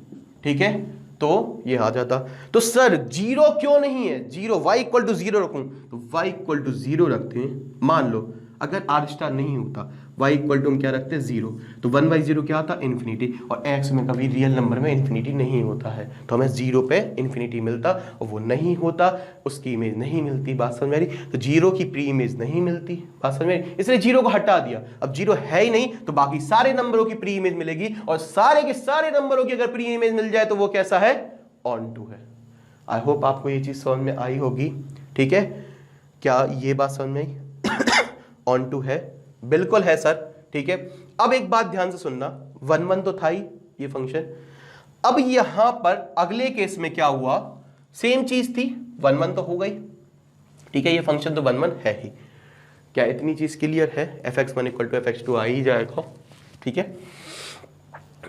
Speaker 1: ठीक है, तो ये आ जाता। तो सर 0 क्यों नहीं है, 0 y इक्वल टू 0 रखूं तो y इक्वल टू 0 रखते हैं। मान लो अगर आर स्टार नहीं होता, y इक्वल टू हम क्या रखते हैं 0, तो 1/0 क्या आता इन्फिनिटी, और x में कभी रियल नंबर में इन्फिनिटी नहीं होता है, तो हमें 0 पे इन्फिनिटी मिलता और वो नहीं होता, उसकी इमेज नहीं मिलती, बात समझ में आ रही। तो 0 की प्री इमेज नहीं मिलती, बात समझ में आ रही, इसलिए 0 को हटा दिया। अब 0 है ही नहीं तो बाकी सारे नंबरों की प्री इमेज मिलेगी, और सारे के सारे नंबरों की अगर प्री इमेज मिल जाए तो वो कैसा है, ऑन टू है। आई होप आपको ये चीज समझ में आई होगी, ठीक है। क्या ये बात समझ में आई, ऑन टू है, बिल्कुल है सर, ठीक है। अब एक बात ध्यान से सुनना, 1 तो था ही ये फंक्शन, अब यहां पर अगले केस में क्या हुआ, सेम चीज थी, 1 तो हो गई, ठीक है, ये फंक्शन तो 1 है ही। क्या इतनी चीज क्लियर है, fx1 इक्वल टू fx2 आ ही जाएगा, ठीक है,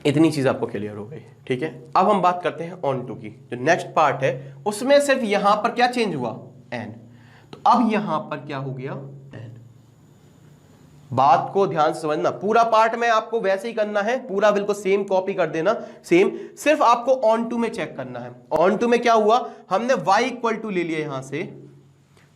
Speaker 1: इतनी चीज आपको क्लियर हो गई, ठीक है। अब हम बात करते हैं ऑन टू की, जो नेक्स्ट पार्ट है उसमें सिर्फ यहां पर क्या चेंज हुआ, n, तो अब यहां पर क्या हो गया, बात को ध्यान से समझना, पूरा पार्ट में आपको वैसे ही करना है, पूरा बिल्कुल सेम कॉपी कर देना, सेम, सिर्फ आपको ऑन टू में चेक करना है। ऑन टू में क्या हुआ, हमने y इक्वल टू ले लिया यहां से,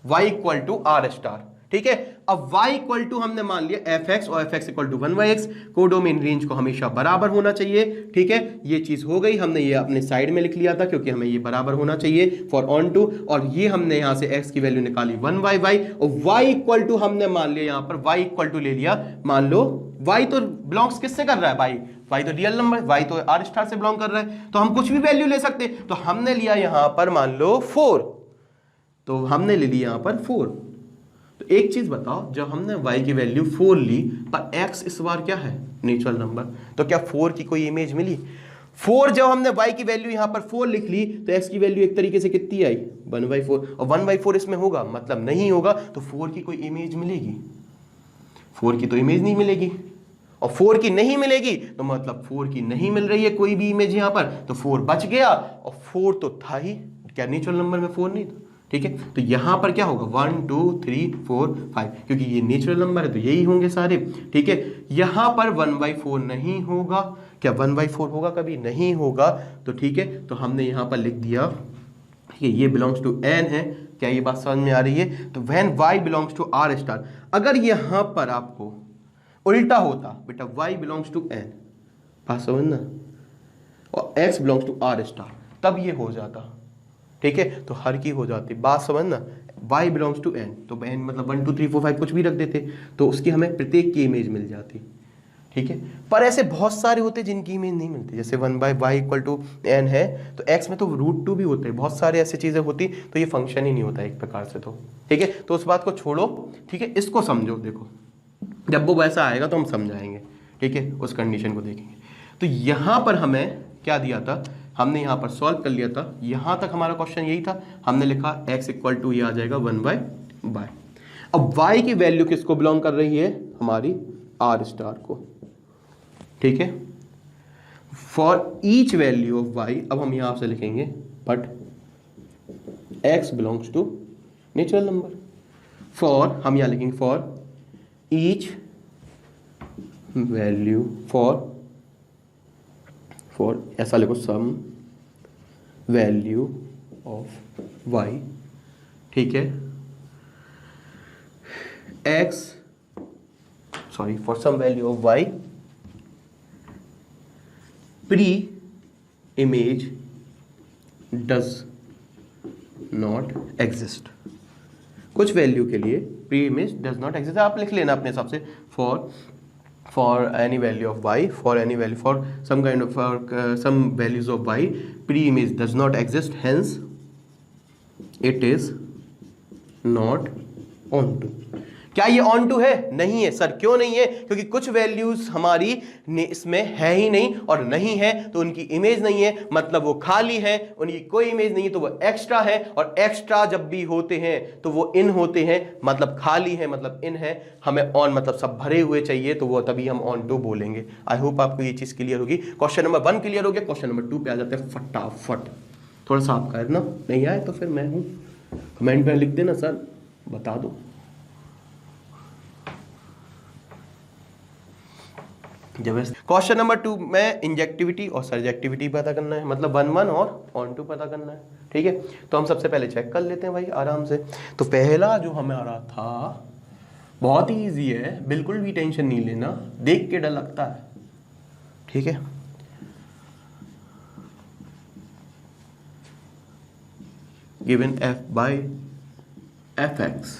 Speaker 1: y equal to R star, ठीक है। अब y इक्वल टू हमने मान लिया fx, और fx equal to 1/x, codomain range को हमेशा बराबर होना चाहिए, ठीक है। ये चीज हो गई, हमने ये अपने साइड में लिख लिया था क्योंकि हमें ये बराबर होना चाहिए फॉर ऑन टू, और ये हमने यहां से x की वैल्यू निकाली 1/y, और y इक्वल टू हमने मान लिया यहां पर y इक्वल टू ले लिया, मान लो y तो बिलोंग्स किससे कर रहा है, y तो रियल नंबर, y तो आर स्टार से बिलोंग कर रहा है, तो हम कुछ भी वैल्यू ले सकते, तो हमने लिया यहां पर मान लो 4, तो हमने ले लिया यहां पर 4। तो एक चीज बताओ, जब हमने y की वैल्यू 4 ली पर x इस बार क्या है, नेचुरल नंबर, तो क्या 4 की कोई इमेज मिली, 4 जब हमने y की वैल्यू यहां पर 4 लिख ली तो x की वैल्यू एक तरीके से कितनी आई 1/4, और 1/4 इसमें होगा मतलब नहीं होगा, तो 4 की कोई इमेज मिलेगी? 4 की तो इमेज नहीं मिलेगी, और 4 की नहीं मिलेगी तो मतलब 4 की नहीं मिल रही है कोई भी इमेज यहां पर, तो 4 बच गया, और 4 तो था ही, क्या नेचुरल नंबर में 4 नहीं था? ठीक है, तो यहां पर क्या होगा 1 2 3 4 5, क्योंकि ये नेचुरल नंबर है तो यही होंगे सारे। ठीक है, यहां पर 1/4 नहीं होगा, क्या 1/4 होगा? कभी नहीं होगा। तो ठीक है, तो हमने यहां पर लिख दिया, ठीक है, ये बिलोंग्स टू n है। क्या ये बात समझ में आ रही है? तो when y belongs to r star, अगर यहां पर आपको उल्टा होता बेटा y बिलोंग्स टू n, बात समझना, और x belongs to r star, तब ये हो जाता। ठीक है, तो हर की हो जाती, बात समझना, y बिलोंग्स टू n, तो n मतलब 1 2 3 4 5 कुछ भी रख देते तो उसकी हमें प्रत्येक की इमेज मिल जाती। ठीक है, पर ऐसे बहुत सारे होते जिनकी इमेज नहीं मिलती, जैसे 1/y इक्वल टू n है तो x में तो √2 भी होते हैं, बहुत सारे ऐसे चीजें होती, तो ये फंक्शन ही नहीं होता एक प्रकार से। तो ठीक है, तो उस बात को छोड़ो, ठीक है, इसको समझो। देखो जब वो वैसा आएगा तो हम समझाएंगे, ठीक है, उस कंडीशन को देखेंगे। तो यहां पर हमें क्या दिया था, हमने यहां पर सॉल्व कर लिया था, यहां तक हमारा क्वेश्चन यही था, हमने लिखा x इक्वल टू ये आ जाएगा 1/y। अब y की वैल्यू किसको बिलोंग कर रही है? हमारी r स्टार को। ठीक है, for each value of y, अब हम यहां से लिखेंगे but x belongs to natural number. For, हम यहां लिखेंगे फॉर ईच वैल्यू, फॉर ऐसा लिखो सम वैल्यू ऑफ y, ठीक है, x, sorry, for some value of y pre image does not exist. कुछ वैल्यू के लिए pre image does not exist, आप लिख लेना अपने हिसाब से, for any value of y, for any value, for some kind of, for some values of y pre image does not exist, hence it is not onto. क्या ये ऑन टू है? नहीं है सर। क्यों नहीं है? क्योंकि कुछ वैल्यूज हमारी इसमें है ही नहीं, और नहीं है तो उनकी इमेज नहीं है, मतलब वो खाली है, उनकी कोई इमेज नहीं है, तो वो एक्स्ट्रा है, और एक्स्ट्रा जब भी होते हैं तो वो इन होते हैं, मतलब खाली है मतलब इन है, हमें ऑन मतलब सब भरे हुए चाहिए, तो वो तभी हम ऑन टू बोलेंगे। आई होप आपको ये चीज क्लियर होगी। क्वेश्चन नंबर 1 क्लियर हो गया, क्वेश्चन नंबर 2 पे आ जाते हैं फटाफट। थोड़ा सा आप करना, नहीं आए तो फिर मैं हूं, कमेंट में लिख देना सर, बता दो। क्वेश्चन नंबर 2 में इंजेक्टिविटी और सर्जेक्टिविटी पता करना है, मतलब 1 और ऑन टू पता करना है। ठीक है, तो हम सबसे पहले चेक कर लेते हैं भाई आराम से। तो पहला जो हमारा था बहुत ही इजी है, बिल्कुल भी टेंशन नहीं लेना, देख के डर लगता है। ठीक है, given f by fx,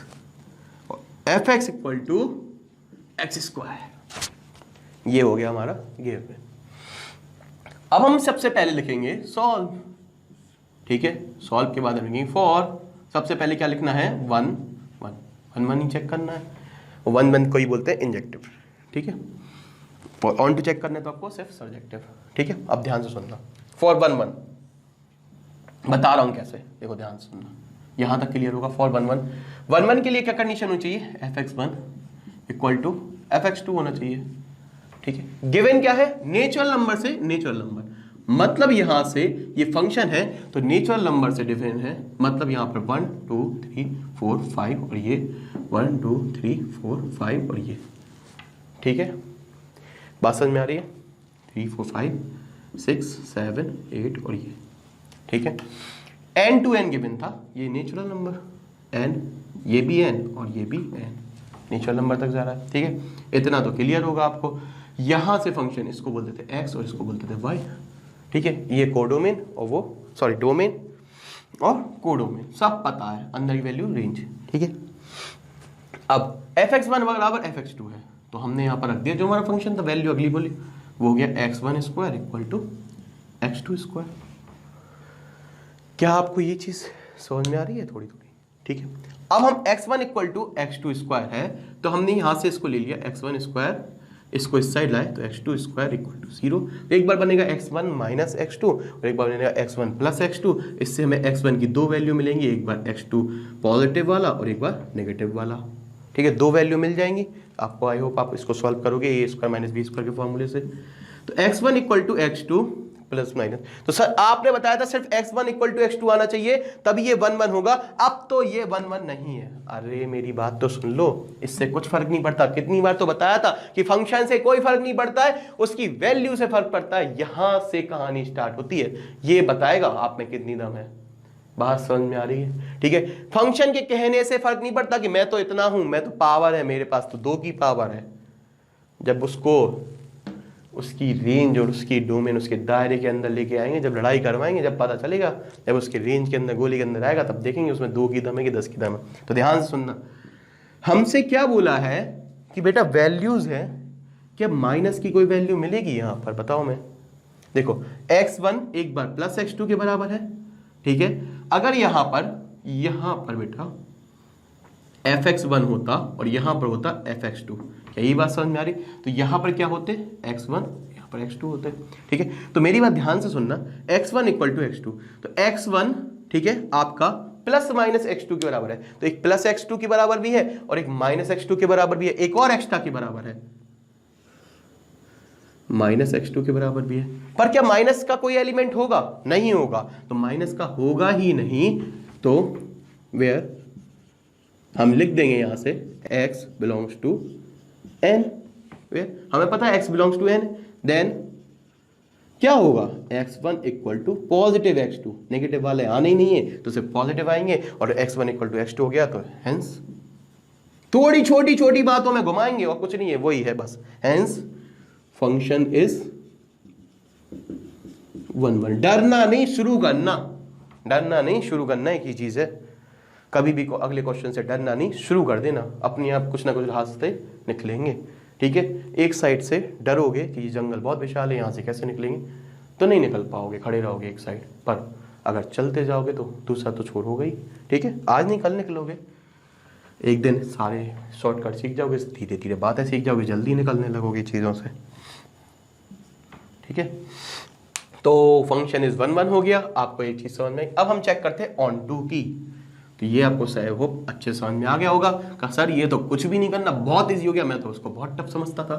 Speaker 1: fx equal to X square, ये हो गया हमारा गिवन। अब हम सबसे पहले लिखेंगे सॉल्व। ठीक है, सॉल्व के बाद हम लिखेंगे फॉर, सबसे पहले क्या लिखना है 1 1 1 1 ही चेक करना है, 1 1 को ही बोलते हैं इंजेक्टिव। ठीक है, फॉर ऑन टू चेक करने तो आपको सिर्फ सर्जेक्टिव। ठीक है, अब ध्यान से सुनना, फॉर 1 1 बता रहा हूं कैसे, देखो ध्यान से सुनना, यहां तक क्लियर होगा। फॉर 1 1 1 के लिए क्या कंडीशन होनी चाहिए, fx1 इक्वल टू fx2 होना चाहिए। ठीक है, गिवन क्या है, नेचुरल नंबर से नेचुरल नंबर, मतलब यहां से ये फंक्शन है तो नेचुरल नंबर से डिफरेंट है, मतलब यहां पर 1 2 3 4 5 और ये 1 2 3 4 5 और ये। ठीक है, बात समझ में आ रही है, 3 4 5 6 7 8 और ये। ठीक है, n to n गिवन था, ये नेचुरल नंबर n, ये भी n और ये भी n, नेचुरल नंबर तक जा रहा है। ठीक है, इतना तो क्लियर होगा आपको। यहां से फंक्शन इसको बोलते थे x और इसको बोलते थे y। ठीक है, ये कोडोमेन और वो सॉरी डोमेन और कोडोमेन सब पता है, अंदर की वैल्यू रेंज। ठीक है, अब fx1 बराबर fx2 है, तो हमने यहां पर रख दिया जो हमारा फंक्शन था, वैल्यू अगली बोली, वो हो गया x1 square equal to x2 square. क्या आपको ये चीज समझ में आ रही है थोड़ी थोड़ी? ठीक है, अब हम x1 equal to x2 square है, तो हमने यहां से इसको ले लिया x1 स्क्वायर इसको इस साइड लाए तो x2 स्क्वायर इक्वल टू 0। तो एक बार बनेगा x1 माइनस x2 और एक बार बनेगा x1 प्लस x2। इससे हमें x1 की दो वैल्यू मिलेंगी, एक बार x2 पॉजिटिव वाला और एक बार नेगेटिव वाला। ठीक है, दो वैल्यू मिल जाएंगी आपको। आई होप आप इसको सॉल्व करोगे A square minus B square के फॉर्मूले से। तो x1 equal to x2 plus minus, तो सर आपने बताया था सिर्फ x1 इक्वल टू x2 आना चाहिए तभी ये 1 1 होगा, अब तो ये 1 1 नहीं है। अरे मेरी बात तो सुन लो, इससे कुछ फर्क नहीं पड़ता। कितनी बार तो बताया था कि फंक्शन से कोई फर्क नहीं पड़ता है, उसकी वैल्यू से फर्क पड़ता है। यहां से कहानी स्टार्ट होती है, ये बताएगा आप में कितनी दम है। बात समझ में आ रही है? ठीक है, फंक्शन के कहने से फर्क नहीं पड़ता कि मैं तो इतना हूं, मैं तो पावर है मेरे पास तो 2 की पावर है। जब उसको उसकी रेंज और उसकी डोमेन उसके दायरे के अंदर लेके आएंगे, जब लड़ाई करवाएंगे, जब पता चलेगा, जब उसके रेंज के अंदर गोली के अंदर आएगा, तब देखेंगे उसमें 2 की दम है कि 10 की दम है। तो ध्यान से सुनना, हमसे क्या बोला है कि बेटा वैल्यूज है, क्या माइनस की कोई वैल्यू मिलेगी यहां पर? बताओ मैं। देखो x1 एक बार प्लस x2 के बराबर है। ठीक है, अगर यहां पर बेटा fx1 होता और यहां पर होता fx2, क्या यही बात समझ में आ रही? तो यहां पर क्या होते? x1, यहां पर x2 होते। ठीक है, तो मेरी बात ध्यान से सुनना, x1 इक्वल टू x2, तो x1 ठीक है आपका प्लस माइनस x2 के बराबर है। तो एक प्लस x2 के बराबर भी है और एक माइनस x2 के बराबर भी है, एक और एक्स्ट्रा के बराबर है, माइनस x2 के बराबर भी है। पर क्या माइनस का कोई एलिमेंट होगा? नहीं होगा। तो माइनस का होगा ही नहीं, तो वेयर हम लिख देंगे यहां से x बिलोंग्स टू n। हमें पता है x belongs to n, then क्या होगा? x1 equal to positive x2, negative वाले आने ही नहीं है तो सिर्फ पॉजिटिव आएंगे, और x1 इक्वल टू x2 हो गया। तो हेंस थोड़ी छोटी छोटी बातों में घुमाएंगे और कुछ नहीं है, वही है बस। Hence function is 1 1। डरना नहीं, शुरू करना। डरना नहीं, शुरू करना एक ही चीज है। कभी भी अगले क्वेश्चन से डरना नहीं, शुरू कर देना, अपने आप कुछ ना कुछ रास्ते निकलेंगे। ठीक है, एक साइड से डरोगे कि ये जंगल बहुत विशाल है, यहाँ से कैसे निकलेंगे, तो नहीं निकल पाओगे, खड़े रहोगे एक साइड पर। अगर चलते जाओगे तो दूसरा तो छोड़ हो गई। ठीक है, आज नहीं कल निकलोगे, एक दिन सारे शॉर्टकट सीख जाओगे, धीरे धीरे बातें सीख जाओगे, जल्दी निकलने लगोगे चीज़ों से। ठीक है, तो फंक्शन इज 1 1 हो गया, आपको एक चीज़ समझ में आई। अब हम चेक करते हैं ऑन टू की। तो ये आपको आई होप अच्छे समझ में आ गया होगा। कहा सर ये तो कुछ भी नहीं करना, बहुत इजी हो गया, मैं तो उसको बहुत टफ समझता था।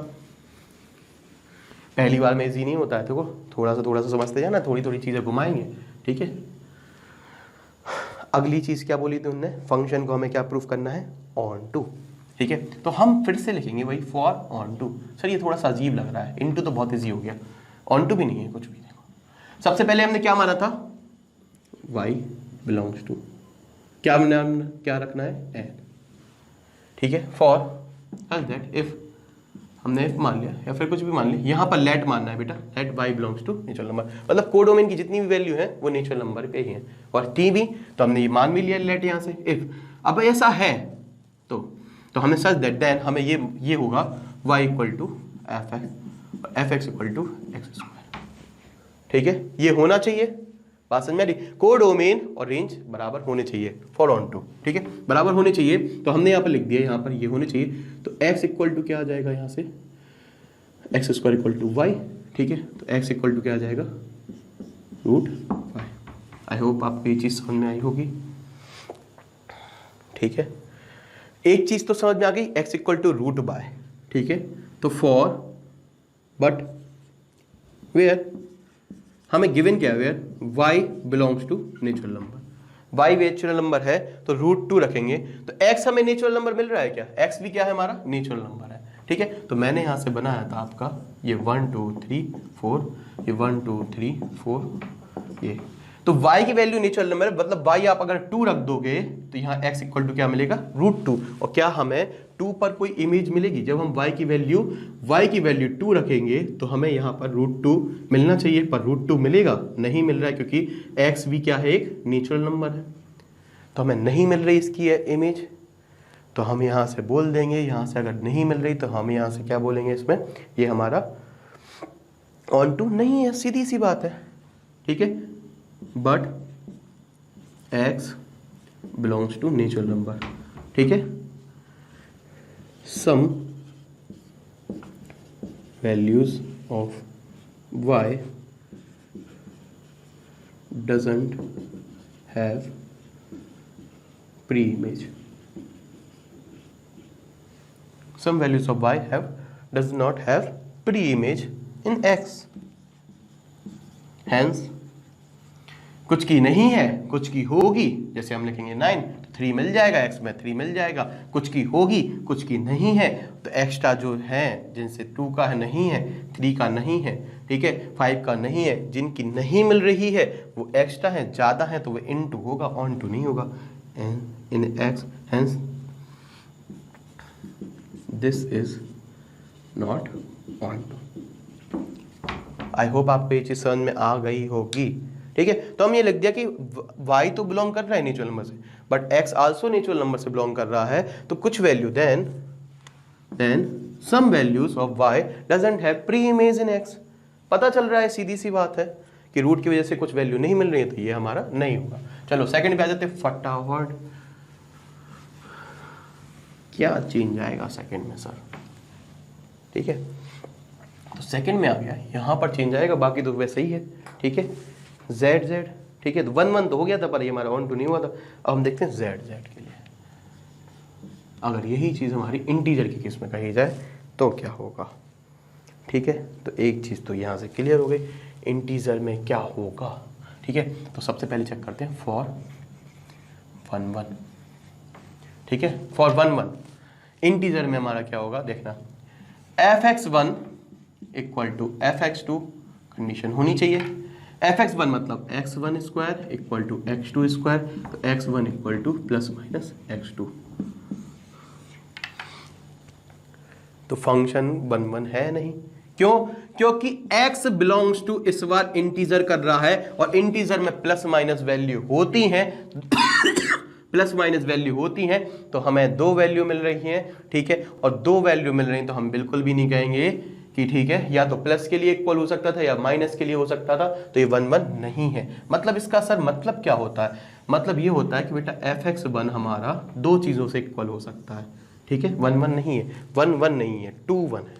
Speaker 1: पहली बार में इजी नहीं होता है, देखो थोड़ा सा समझते जाना, थोड़ी थोड़ी चीजें घुमाएंगे। ठीक है, अगली चीज क्या बोली थी उनने? फंक्शन को हमें क्या प्रूफ करना है? Onto. ठीक है, तो हम फिर से लिखेंगे वही फॉर ऑन टू। सर ये थोड़ा सा अजीब लग रहा है, इनटू तो बहुत इजी हो गया, ऑन टू भी नहीं है कुछ भी। देखो सबसे पहले हमने क्या माना था? y बिलोंग्स टू, क्या हमने क्या रखना है? एन। ठीक है, फॉर दैट इफ, हमने इफ मान लिया या फिर कुछ भी मान लिया, यहां पर लेट मानना है बेटा, let y belongs to natural number, मतलब कोडोमेन की जितनी भी वैल्यू है वो नेचुरल नंबर पे ही है, और टी भी तो हमने ये मान भी लिया लेट यहां से। इफ अब ऐसा है तो हमने सच दैट, देन हमें ये होगा y equal to F X और F X equal to X square. ठीक है, ये होना चाहिए, बात समझ में आ रही? कोडोमेन और रेंज बराबर होने चाहिए फॉर ऑन टू। ठीक है, बराबर होने चाहिए, तो हमने यहाँ पर लिख दिया, यहाँ पर ये होने चाहिए। तो x इक्वल टू क्या आ जाएगा यहाँ से? X square equal to Y. ठीक है, तो x इक्वल टू क्या आ जाएगा? Root Y. आई होप आपको ये चीज़ समझ में आई होगी। ठीक है, एक चीज़ तो समझ में आ गई, x equal to root by. ठीक है, तो फॉर बट वेयर हमें गिवन क्या है? Where y belongs to natural number. y natural number है तो रूट 2 रखेंगे, तो x हमें नेचुरल नंबर मिल रहा है क्या? x भी क्या है हमारा? नेचुरल नंबर है। ठीक है, तो मैंने यहां से बनाया था आपका ये 1 2 3 4, ये 1 2 3 4, ये तो y की वैल्यू नेचुरल नंबर है, मतलब y आप अगर 2 रख दोगे तो यहाँ x इक्वल टू क्या मिलेगा? रूट 2। और क्या हमें 2 पर कोई इमेज मिलेगी? जब हम y की वैल्यू 2 रखेंगे तो हमें यहाँ पर रूट 2 मिलना चाहिए, पर रूट 2 मिलेगा नहीं, मिल रहा है क्योंकि x भी क्या है? एक नेचुरल नंबर है, तो हमें नहीं मिल रही इसकी इमेज। तो हम यहाँ से बोल देंगे, यहाँ से अगर नहीं मिल रही तो हम यहाँ से क्या बोलेंगे इसमें? ये हमारा ऑन टू नहीं है, सीधी सी बात है। ठीक है, but x belongs to natural number. ठीक है, सम values of y doesn't have pre-image. Some values of y does not have pre-image in x. Hence कुछ की नहीं है, कुछ की होगी, जैसे हम लिखेंगे 9 तो 3 मिल जाएगा, x में 3 मिल जाएगा। कुछ की होगी, कुछ की नहीं है, तो एक्स्ट्रा जो है जिनसे 2 का है नहीं है, 3 का नहीं है, ठीक है, 5 का नहीं है, जिनकी नहीं मिल रही है वो एक्स्ट्रा है, ज़्यादा है तो वो इनटू होगा, ऑन टू नहीं होगा। And in x hence this is not onto. I hope आपको ये चीज़ समझ में आ गई होगी, ठीक है। तो हम ये लिख दिया कि y तो बिलोंग कर रहा है नेचुरल नंबर से, but x also natural number से बिलोंग कर रहा है, तो कुछ value then some values of y doesn't have pre image in x। पता चल रहा है, सीधी सी बात है कि रूट की वजह से कुछ वैल्यू नहीं मिल रही है, तो ये हमारा नहीं होगा। चलो सेकंड पे आ जाते फटाफट। क्या चेंज आएगा सेकंड में सर? ठीक है, तो सेकंड में आ गया, यहां पर चेंज आएगा, बाकी तो वैसे ही है, ठीक है। जेड जेड, ठीक है, तो 1 1 तो हो गया था, पर ये हमारा 1 2 नहीं हुआ था। अब हम देखते हैं जेड जेड के लिए, अगर यही चीज़ हमारी इंटीजर के केस में कही जाए तो क्या होगा, ठीक है। तो एक चीज़ तो यहाँ से क्लियर हो गई, इंटीजर में क्या होगा, ठीक है। तो सबसे पहले चेक करते हैं फॉर 1 1, ठीक है। फॉर 1 1 इंटीजर में हमारा क्या होगा देखना, fx1 equal to fx2 condition होनी चाहिए। fx1 मतलब x1 square equal to x2 square, तो x1 equal two plus minus x2। तो फंक्शन 1 1 है नहीं, क्यों? क्योंकि x बिलोंग्स टू इस बार इंटीजर कर रहा है, और इंटीजर में प्लस माइनस वैल्यू होती हैं प्लस माइनस वैल्यू होती हैं, तो हमें 2 वैल्यू मिल रही हैं, ठीक है। और 2 वैल्यू मिल रही हैं तो हम बिल्कुल भी नहीं कहेंगे कि ठीक है, या तो प्लस के लिए इक्वल हो सकता था या माइनस के लिए हो सकता था, तो ये 1 1 नहीं है। मतलब इसका सर मतलब क्या होता है? मतलब ये होता है कि बेटा fx1 हमारा 2 चीज़ों से इक्वल हो सकता है, ठीक है। 1 1 नहीं है, 1 1 नहीं है, 2 1 है।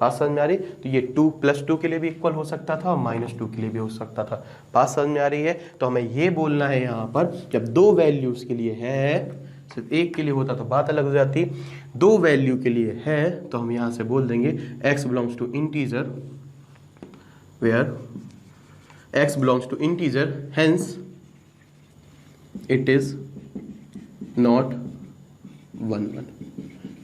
Speaker 1: बात समझ में आ रही? तो ये 2 + 2 के लिए भी इक्वल हो सकता था और -2 के लिए भी हो सकता था। बात समझ में आ रही है? तो हमें ये बोलना है यहाँ पर, जब 2 वैल्यूज के लिए है, सिर्फ एक के लिए होता तो बात अलग हो जाती, 2 वैल्यू के लिए है, तो हम यहाँ से बोल देंगे x belongs to integer where x belongs to integer, hence it is not 1 1।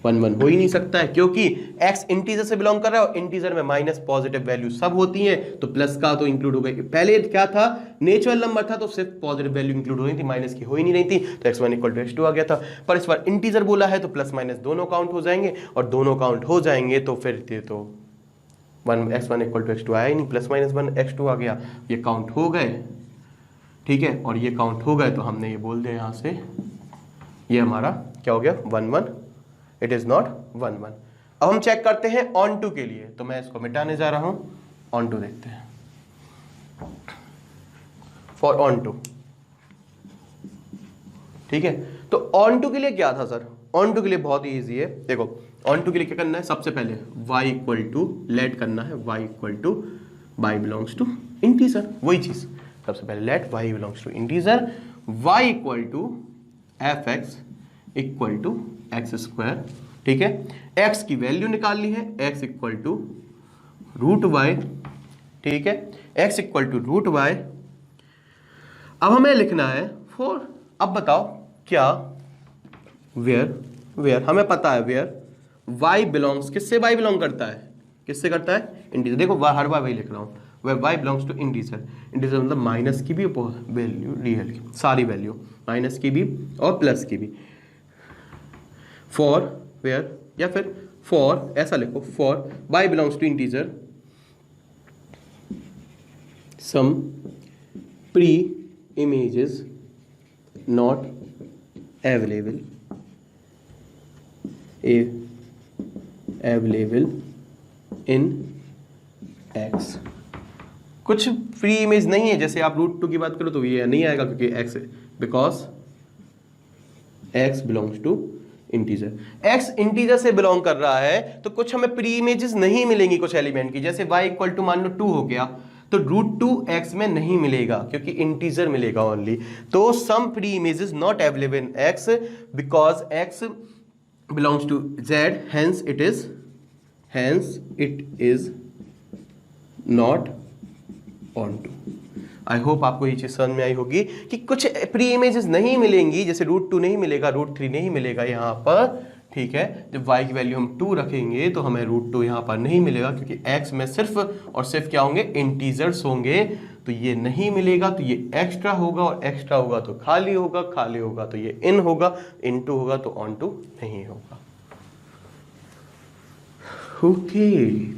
Speaker 1: 1 1 हो ही नहीं सकता है, क्योंकि x इंटीजर से बिलोंग कर रहा है और इंटीजर में माइनस पॉजिटिव वैल्यू सब होती हैं, तो प्लस का तो इंक्लूड हो गई। पहले क्या था, नेचुरल नंबर था तो सिर्फ पॉजिटिव वैल्यू इंक्लूड हो रही थी, माइनस की हो ही नहीं रही थी, तो x1 = x2 आ गया था। पर इस बार इंटीजर बोला है तो प्लस माइनस दोनों काउंट हो जाएंगे, और दोनों काउंट हो जाएंगे तो फिर तो x1 = x2 आया ही नहीं, +-1 x2 आ गया, ये काउंट हो गए, ठीक है। और ये काउंट हो गए तो हमने ये बोल दिया यहाँ से, ये हमारा क्या हो गया, 1 1, इट इज नॉट 1 1। अब हम चेक करते हैं ऑन टू के लिए, तो मैं इसको मिटाने जा रहा हूं, ऑन टू देखते हैं। फॉर ऑन टू, ठीक है। तो ऑन टू के लिए क्या था सर? ऑन टू के लिए बहुत ही ईजी है, देखो ऑन टू के लिए क्या करना है, सबसे पहले y = लेट करना है, y y belongs to integer, वही चीज, सबसे पहले let y belongs to integer, y = fx = x², ठीक है। x की वैल्यू निकाल ली है, x = √y, ठीक है, x = √y। अब हमें लिखना है फॉर, अब बताओ क्या, वेयर हमें पता है वेयर y बिलोंग्स, किससे y बिलोंग करता है, किससे करता है, इंटीजर। देखो हर बार वही लिख रहा हूँ, where y belongs to integer, integer मतलब माइनस की भी वैल्यू, रियल की सारी वैल्यू, माइनस की भी और प्लस की भी। फॉर वेयर, या फिर फॉर ऐसा लिखो, for y belongs to integer some pre images not available in x। कुछ फ्री इमेज नहीं है, जैसे आप √2 की बात करो तो ये नहीं आएगा, क्योंकि x, because x belongs to integer. x integer से बिलोंग कर रहा है तो कुछ हमें प्री इमेजेस नहीं मिलेंगी कुछ एलिमेंट की, जैसे y इक्वल टू मान लो 2 हो गया तो √2x में नहीं मिलेगा क्योंकि इंटीजर मिलेगा ओनली। तो some pre images not available in x because x belongs to z, hence it is not onto. I hope आपको ये चीज समझ में आई होगी कि कुछ प्री इमेजेस नहीं मिलेंगी, जैसे √2 नहीं मिलेगा, √3 नहीं मिलेगा यहाँ पर, ठीक है। जब y की वैल्यू हम 2 रखेंगे तो हमें √2 यहाँ पर नहीं मिलेगा क्योंकि x में सिर्फ और सिर्फ क्या होंगे, इंटीजर्स होंगे, तो ये नहीं मिलेगा, तो ये एक्स्ट्रा होगा और एक्स्ट्रा होगा तो खाली होगा, खाली होगा तो ये इन होगा, इनटू होगा तो ऑन टू नहीं होगा। ओके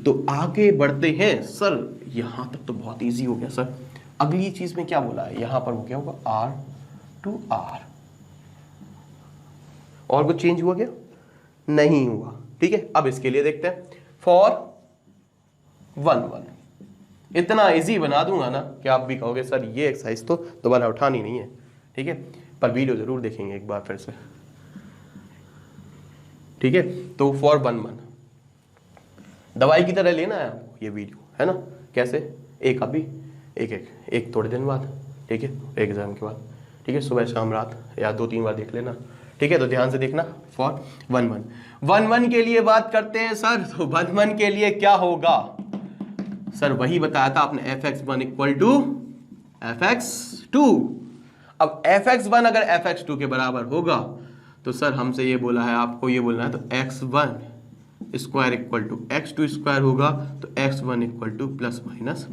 Speaker 1: तो आगे बढ़ते हैं। सर यहां तक तो बहुत इजी हो गया सर, अगली चीज में क्या बोला है, यहां पर वो क्या होगा, R to R। और कुछ चेंज हुआ क्या, नहीं हुआ, ठीक है। अब इसके लिए देखते हैं, फॉर 1 1 इतना इजी बना दूंगा ना कि आप भी कहोगे सर ये एक्सरसाइज तो दोबारा उठानी नहीं है, ठीक है, पर वीडियो जरूर देखेंगे एक बार फिर से, ठीक है। तो फॉर 1 1 दवाई की तरह लेना है आपको ये वीडियो, है ना। कैसे, एक अभी एक थोड़े दिन बाद, ठीक है, एग्जाम के बाद, ठीक है, सुबह शाम रात या 2-3 बार देख लेना, ठीक है। तो ध्यान से देखना, फॉर 1 1 के लिए बात करते हैं सर। तो 1 1 के लिए क्या होगा सर, वही बताया था आपने, fx1 इक्वल टू fx2। अब fx1 अगर fx2 के बराबर होगा तो सर हमसे ये बोला है, आपको ये बोलना है, तो x1 square equal to x2 square होगा, तो x1 equal two plus minus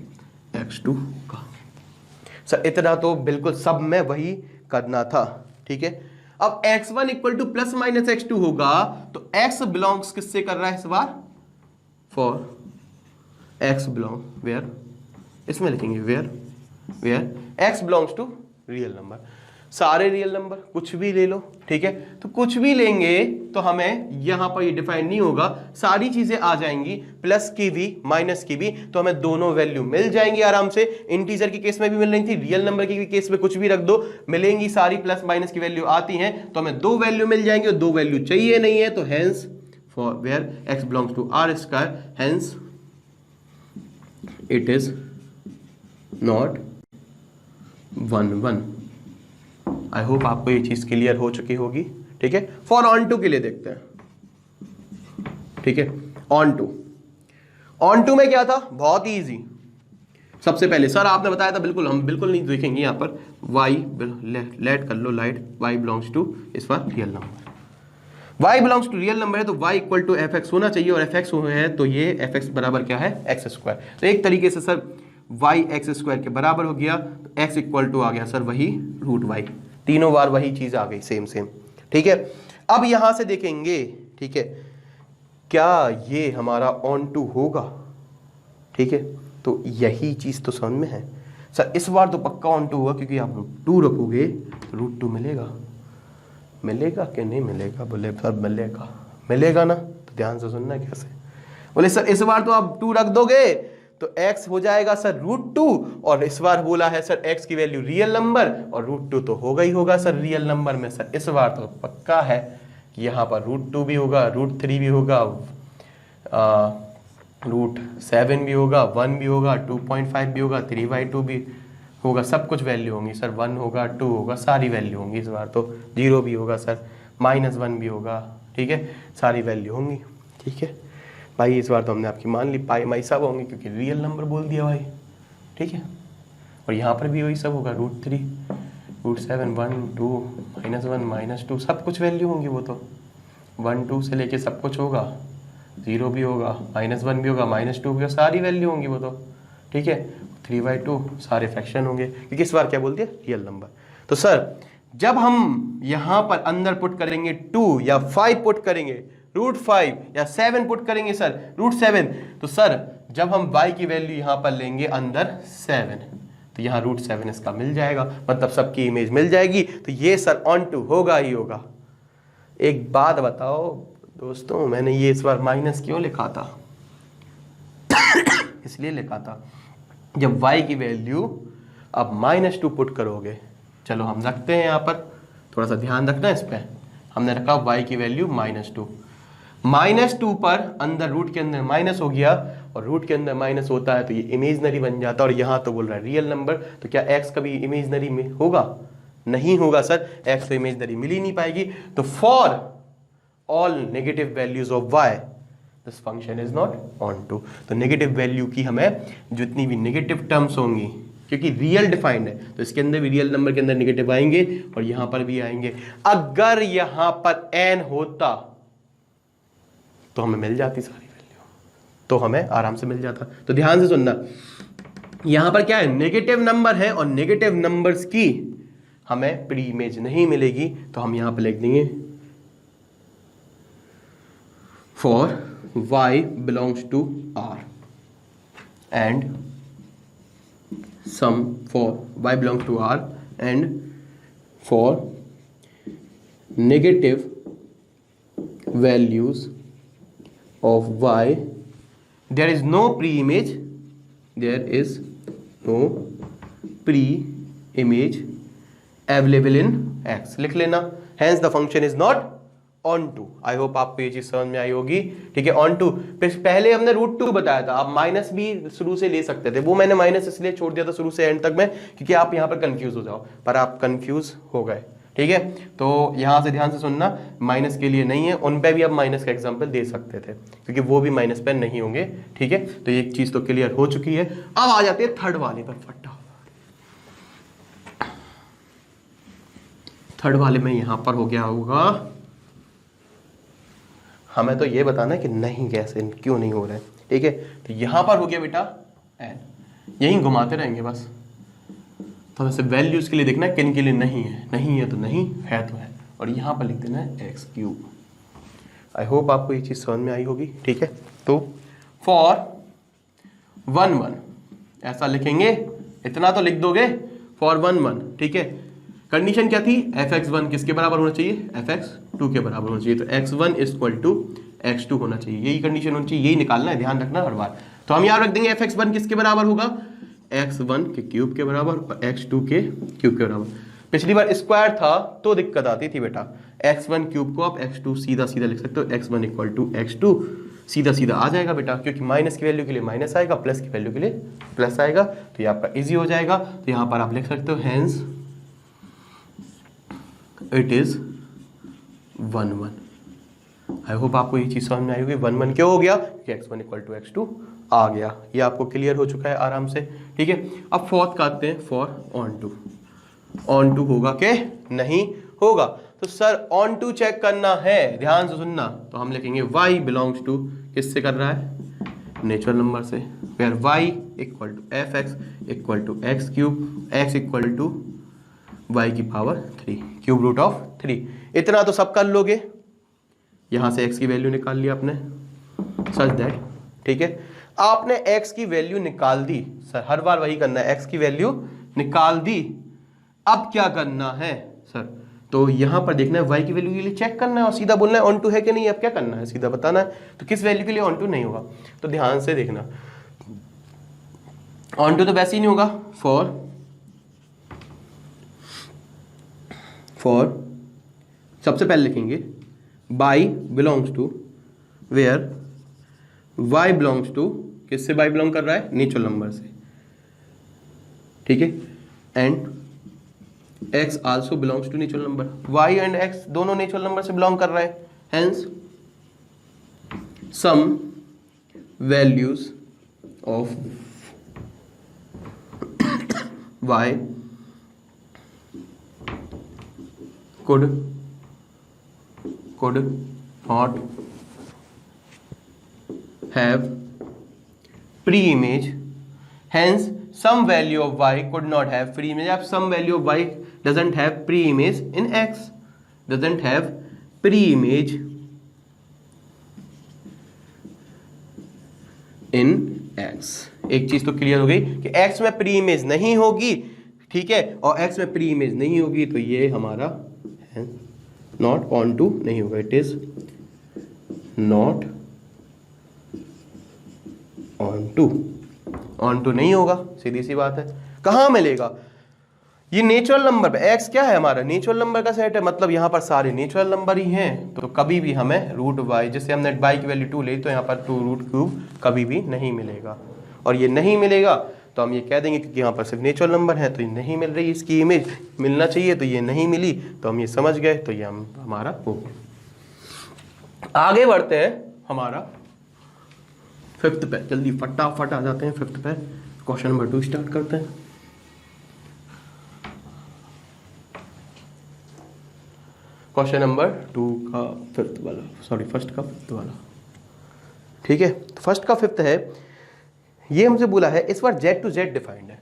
Speaker 1: x2 का। सर इतना तो बिल्कुल सब में वही करना था, ठीक है। अब x1 equal two plus minus x2 होगा तो x बिलोंग्स किससे कर रहा है इस बार, फॉर x बिलोंग वेयर, इसमें लिखेंगे where x belongs to real number, सारे रियल नंबर कुछ भी ले लो, ठीक है। तो कुछ भी लेंगे तो हमें यहां पर ये डिफाइन नहीं होगा, सारी चीजें आ जाएंगी, प्लस की भी माइनस की भी, तो हमें दोनों वैल्यू मिल जाएंगी आराम से। इंटीजर की केस में भी मिल रही थी, रियल नंबर की केस में कुछ भी रख दो मिलेंगी, सारी प्लस माइनस की वैल्यू आती हैं, तो हमें 2 वैल्यू मिल जाएंगे और 2 वैल्यू चाहिए नहीं है, तो hence for where x belongs to r square, hence it is not 1 1। I hope आपको ये चीज क्लियर हो चुकी होगी, ठीक है। फॉर ऑन टू के लिए देखते हैं, ठीक है। ऑन टू में क्या था, बहुत ही इजी। सबसे पहले सर आपने बताया था, बिल्कुल हम बिल्कुल नहीं देखेंगे यहाँ पर, y लेट कर लो लाइट, y बिलोंग्स टू इस बार real number, y belongs to real number है तो y इक्वल टू fx होना चाहिए, और fx है तो ये fx बराबर क्या है, x स्क्वायर। तो एक तरीके से सर y x स्क्वायर के बराबर हो गया, तो x इक्वल टू आ गया सर वही √y, तीनों बार वही चीज आ गई, सेम, ठीक है। अब यहां से देखेंगे, ठीक है, क्या ये हमारा ऑन टू होगा, ठीक है। तो यही चीज तो समझ में है सर, इस बार तो पक्का ऑन टू होगा क्योंकि आप √2 रखोगे तो √2 मिलेगा कि नहीं मिलेगा, बोले सर मिलेगा ना, तो ध्यान से सुनना कैसे। बोले सर इस बार तो आप 2 रख दोगे तो x हो जाएगा सर √2, और इस बार बोला है सर x की वैल्यू रियल नंबर, और √2 तो होगा ही होगा सर रियल नंबर में। सर इस बार तो पक्का है कि यहाँ पर √2 भी होगा, √3 भी होगा, √7 भी होगा, 1 भी होगा, 2.5 भी होगा, 3/2 भी होगा, सब कुछ वैल्यू होंगी सर, 1 होगा, 2 होगा, सारी वैल्यू होंगी इस बार तो, 0 भी होगा सर, -1 भी होगा, ठीक है, सारी वैल्यू होंगी, ठीक है भाई। इस बार तो हमने आपकी मान ली, पाई माई सब होंगे क्योंकि रियल नंबर बोल दिया भाई, ठीक है। और यहाँ पर भी वही सब होगा, √3, √7, 1, 2, -1, -2, सब कुछ वैल्यू होंगी वो तो, 1 2 से लेके सब कुछ होगा, 0 भी होगा, -1 भी होगा, -2 भी होगा, सारी वैल्यू होंगी वो तो, ठीक है। 3/2 सारे फ्रैक्शन होंगे क्योंकि इस बार क्या बोल दिया, रियल नंबर। तो सर जब हम यहाँ पर अंदर पुट करेंगे 2 या 5 पुट करेंगे, √5 या 7 पुट करेंगे सर, √7, तो सर जब हम y की वैल्यू यहाँ पर लेंगे अंदर 7, तो यहाँ √7 इसका मिल जाएगा, मतलब सबकी इमेज मिल जाएगी, तो ये सर ऑन टू होगा ही होगा। एक बात बताओ दोस्तों, मैंने ये इस बार माइनस क्यों लिखा था इसलिए लिखा था, जब y की वैल्यू अब -2 पुट करोगे, चलो हम रखते हैं यहाँ पर, थोड़ा सा ध्यान रखना इस पर, हमने रखा y की वैल्यू -2। -2 पर अंदर रूट के अंदर माइनस हो गया, और रूट के अंदर माइनस होता है तो ये इमेजनरी बन जाता है, और यहाँ तो बोल रहा है रियल नंबर। तो क्या x कभी इमेजनरी में होगा? नहीं होगा सर, x तो इमेजनरी मिल ही नहीं पाएगी। तो for all negative values of y this function is not onto. तो नेगेटिव वैल्यू की हमें जितनी भी नेगेटिव टर्म्स होंगी, क्योंकि रियल डिफाइंड है तो इसके अंदर भी रियल नंबर के अंदर नेगेटिव आएंगे और यहां पर भी आएंगे। अगर यहां पर n होता तो हमें मिल जाती सारी वैल्यू, तो हमें आराम से मिल जाता। तो ध्यान से सुनना, यहां पर क्या है, नेगेटिव नंबर है और नेगेटिव नंबर्स की हमें प्री इमेज नहीं मिलेगी। तो हम यहां पर लिख देंगे for y belongs to R and sum for y belongs to R and for negative values of y there is no pre-image, there is no pre-image available in X। लिख लेना, hence the function is not onto. I hope आपको ये चीज समझ में आई होगी, ठीक है। ऑन टू पहले हमने √2 बताया था, आप माइनस भी शुरू से ले सकते थे, वो मैंने माइनस इसलिए छोड़ दिया था शुरू से एंड तक में क्योंकि आप यहां पर कंफ्यूज हो जाओ, पर आप कंफ्यूज हो गए, ठीक है। तो यहां से ध्यान से सुनना, माइनस के लिए नहीं है, उन पे भी आप माइनस का एग्जांपल दे सकते थे क्योंकि वो भी माइनस पे नहीं होंगे, ठीक है। तो ये चीज तो क्लियर हो चुकी है। अब आ जाते हैं थर्ड वाले पर फटाफट। थर्ड वाले में यहां पर हो गया होगा, हमें तो ये बताना है कि नहीं कैसे क्यों नहीं हो रहा है, ठीक है। तो यहां पर हो गया बेटा n, यही घुमाते रहेंगे बस। तो वैसे वैल्यूज के लिए देखना किन के लिए नहीं है, नहीं है तो नहीं, है तो है, और यहां पर लिख देना है x3। आई होप आपको ये चीज समझ में आई होगी, ठीक है। तो फॉर 1 1 ऐसा लिखेंगे, इतना तो लिख दोगे, फॉर 1 1, ठीक है। कंडीशन क्या थी, fx1 किसके बराबर होना चाहिए, fx2 के बराबर होना चाहिए। तो x1 = x2 होना चाहिए, यही कंडीशन होनी चाहिए, यही निकालना है, ध्यान रखना हर बार। तो हम याद रख देंगे fx1 किसके बराबर होगा, x1 के क्यूब के बराबर और x2 के क्यूब के बराबर। पिछली बार स्क्वायर था तो दिक्कत आती थी बेटा, x1 क्यूब को आप x2 सीधा सीधा लिख सकते हो, x1 = x2 सीधा सीधा आ जाएगा बेटा, क्योंकि माइनस की वैल्यू के लिए माइनस आएगा, प्लस की वैल्यू के लिए प्लस आएगा, तो ये आपका इजी हो जाएगा। तो यहाँ पर आप लिख सकते हो hence it is 1 1। I hope आपको ये चीज समझ में आई होगी। 1 1 क्यों हो गया, x1 = x2 आ गया, ये आपको क्लियर हो चुका है आराम से, ठीक है। अब फोर्थ का आते हैं, for onto. Onto होगा कि नहीं होगा, तो सर ऑन टू चेक करना है, ध्यान से सुनना। तो हम लिखेंगे y बिलोंग्स टू, किससे कर रहा है, नेचुरल नंबर से, where y = fx = x3, x = y की पावर 3, क्यूब रूट ऑफ 3। इतना तो सब कर लोगे, यहां से x की वैल्यू निकाल लिया आपने, सच दैट, ठीक है। आपने x की वैल्यू निकाल दी, सर हर बार वही करना है, x की वैल्यू निकाल दी। अब क्या करना है सर, तो यहां पर देखना है y की वैल्यू के लिए चेक करना है और सीधा बोलना है ऑन टू है कि नहीं। अब क्या करना है, सीधा बताना है, तो किस वैल्यू के लिए ऑन टू नहीं होगा। तो ध्यान से देखना, ऑन टू तो वैसे ही नहीं होगा। फॉर सबसे पहले लिखेंगे y belongs to, where y belongs to, किससे y बिलोंग कर रहा है, नेचुरल नंबर से, ठीक है। And x also belongs to natural number, y and x दोनों नेचुरल नंबर से बिलोंग कर रहा है, hence some values of y could not have pre-image, hence some value of y could not have pre-image। अब some value of y doesn't have pre-image in x, doesn't have pre-image in x। एक चीज तो क्लियर हो गई कि x में प्री इमेज नहीं होगी, ठीक है, और x में प्री इमेज नहीं होगी, तो ये हमारा नॉट ऑन टू नहीं होगा, it is not onto. Onto नहीं होगा, सीधी सी बात है। कहां मिलेगा, ये नेचुरल नंबर पे x क्या है हमारा, नेचुरल नंबर का सेट है, मतलब यहाँ पर सारे नेचुरल नंबर ही हैं, तो कभी भी हमें रूट y, जैसे हमने y की वैल्यू 2 ली तो यहाँ पर 2 रूट क्यूब कभी भी नहीं मिलेगा। और ये नहीं मिलेगा तो हम ये कह देंगे क्योंकि यहाँ पर सिर्फ नेचुरल नंबर है तो ये नहीं मिल रही इसकी इमेज, मिलना चाहिए तो ये नहीं मिली, तो हम ये समझ गए, तो ये हमारा हो गया। आगे बढ़ते हैं हमारा फिफ्थ पे, जल्दी फटाफट आ जाते हैं फिफ्थ पे। क्वेश्चन नंबर 2 स्टार्ट करते हैं। क्वेश्चन नंबर 2 का फिफ्थ वाला, सॉरी फर्स्ट का फिफ्थ वाला, ठीक है। तो फर्स्ट का फिफ्थ है, ये हमसे बोला है इस बार z टू z डिफाइंड है।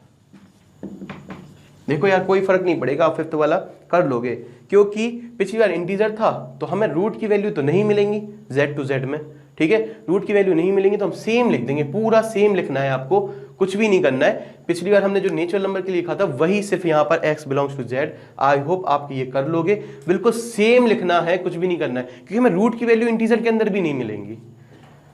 Speaker 1: देखो यार कोई फर्क नहीं पड़ेगा, आप फिफ्थ वाला कर लोगे, क्योंकि पिछली बार इंटीजर था तो हमें रूट की वैल्यू तो नहीं मिलेंगी z टू z में, ठीक है। रूट की वैल्यू नहीं मिलेंगी तो हम सेम लिख देंगे, पूरा सेम लिखना है आपको, कुछ भी नहीं करना है। पिछली बार हमने जो नेचुरल नंबर के लिए लिखा था वही सिर्फ यहाँ पर x belongs to z। I hope आप ये कर लोगे, बिल्कुल सेम लिखना है, कुछ भी नहीं करना है, क्योंकि हमें रूट की वैल्यू इंटीजर के अंदर भी नहीं मिलेंगी,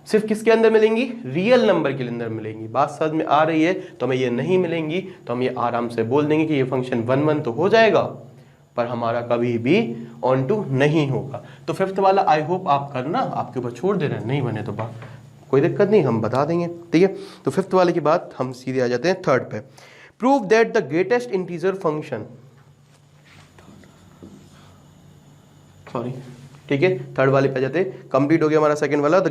Speaker 1: सिर्फ किसके अंदर मिलेंगी, रियल नंबर के अंदर मिलेंगी। बात समझ में आ रही है, तो हमें ये नहीं मिलेंगी तो हम ये आराम से बोल देंगे कि ये फंक्शन 1 1 तो हो जाएगा पर हमारा कभी भी ऑन टू नहीं होगा। तो फिफ्थ वाला आई होप आप करना, आपके ऊपर छोड़ दे रहे हैं, नहीं बने तो बात कोई दिक्कत नहीं, हम बता देंगे, ठीक है। तो फिफ्थ वाले की बात हम सीधे आ जाते हैं थर्ड पे। Prove that the greatest integer function, sorry ठीक है, थर्ड वाले पे जाते, कंप्लीट हो गया हमारा सेकंड वाला। द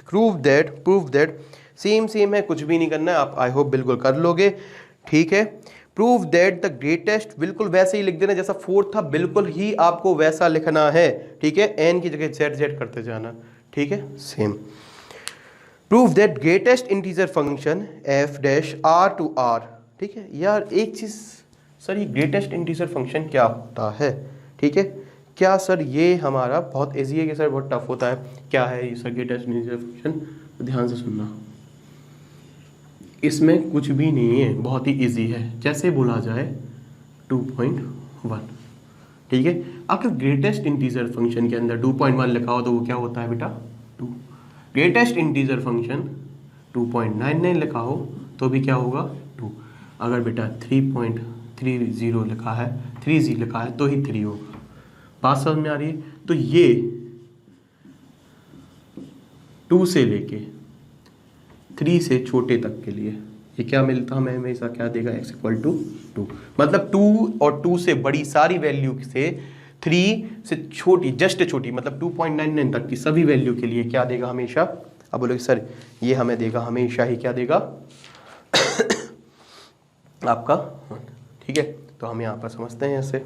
Speaker 1: प्रूव दैट सेम है, कुछ भी नहीं करना है, आप आई होप बिल्कुल कर लोगे, ठीक है। प्रूव दैट द ग्रेटेस्ट, बिल्कुल वैसे ही लिख देना जैसा फोर्थ था, बिल्कुल ही आपको वैसा लिखना है, ठीक है। एन की जगह जेड करते जाना, ठीक है, same. Prove that greatest integer function F dash R to R, ठीक है। यार एक चीज सर, ये ग्रेटेस्ट इंटीजर फंक्शन क्या होता है, ठीक है। क्या सर ये हमारा बहुत इजी है कि सर बहुत टफ होता है, क्या है ये सर ग्रेटेस्ट इंटीजर फंक्शन, ध्यान से सुनना, इसमें कुछ भी नहीं है, बहुत ही इजी है, जैसे बोला जाए 2.1, ठीक है। अगर ग्रेटेस्ट इंटीजर फंक्शन के अंदर 2.1 लिखा हो तो वो क्या होता है बेटा 2, ग्रेटेस्ट इंटीजर फंक्शन 2.99 लिखा हो तो भी क्या होगा 2, अगर बेटा 3.30 लिखा है, 3 लिखा है तो ही 3 होगा। बात समझ में आ रही है। तो ये 2 से लेके 3 से छोटे तक के लिए ये क्या मिलता हमें हमेशा, क्या देगा x इक्वल टू 2, मतलब 2 और 2 से बड़ी सारी वैल्यू से 3 से छोटी, जस्ट छोटी, मतलब 2.99 तक की सभी वैल्यू के लिए क्या देगा हमेशा। अब बोलोगे सर ये हमें देगा हमेशा ही क्या देगा आपका, ठीक है। तो हम यहाँ पर समझते हैं ऐसे।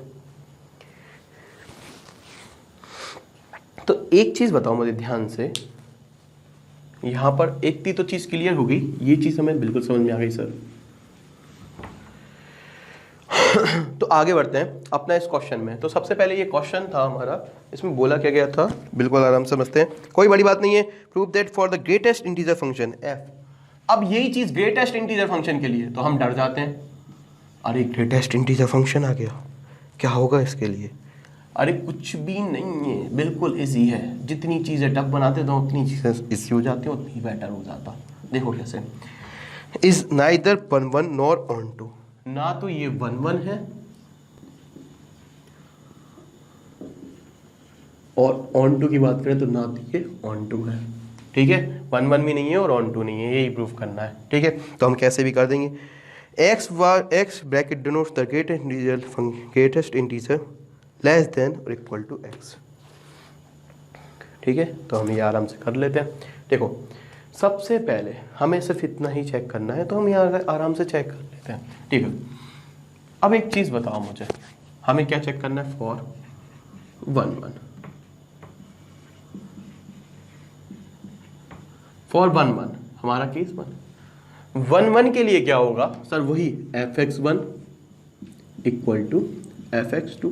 Speaker 1: तो एक चीज बताओ मुझे ध्यान से, यहां पर एक तो चीज क्लियर हो गई, ये चीज हमें बिल्कुल समझ में आ गई सर। तो आगे बढ़ते हैं अपना इस क्वेश्चन में। तो सबसे पहले ये क्वेश्चन था हमारा, इसमें बोला क्या गया था, बिल्कुल आराम से समझते हैं, कोई बड़ी बात नहीं है। Prove that for the greatest integer function F, अब यही चीज ग्रेटेस्ट इंटीजर फंक्शन के लिए तो हम डर जाते हैं, अरे ग्रेटेस्ट इंटीजर फंक्शन आ गया, क्या होगा इसके लिए। अरे कुछ भी नहीं है, बिल्कुल इजी है, जितनी चीज़ें टफ बनाते तो उतनी चीज़ें इजी हो जाती, उतनी बेटर हो जाता। देखो कैसे, is neither 1 1 nor onto, ना तो ये 1 1 है और ऑन टू की बात करें तो ना तो ये ऑन टू है, ठीक है। 1 1 भी नहीं है और ऑन टू नहीं है, यही प्रूफ करना है, ठीक है। तो हम कैसे भी कर देंगे, x bracket denotes the greatest integer less than और इक्वल टू x, ठीक है। तो हम ये आराम से कर लेते हैं। देखो सबसे पहले हमें सिर्फ इतना ही चेक करना है, तो हम यहाँ आराम से चेक कर लेते हैं, ठीक है। अब एक चीज बताओ मुझे, हमें क्या चेक करना है, फॉर 1 1, फॉर 1 1 हमारा केस 1 1 के लिए क्या होगा सर, वही fx1 इक्वल टू fx2,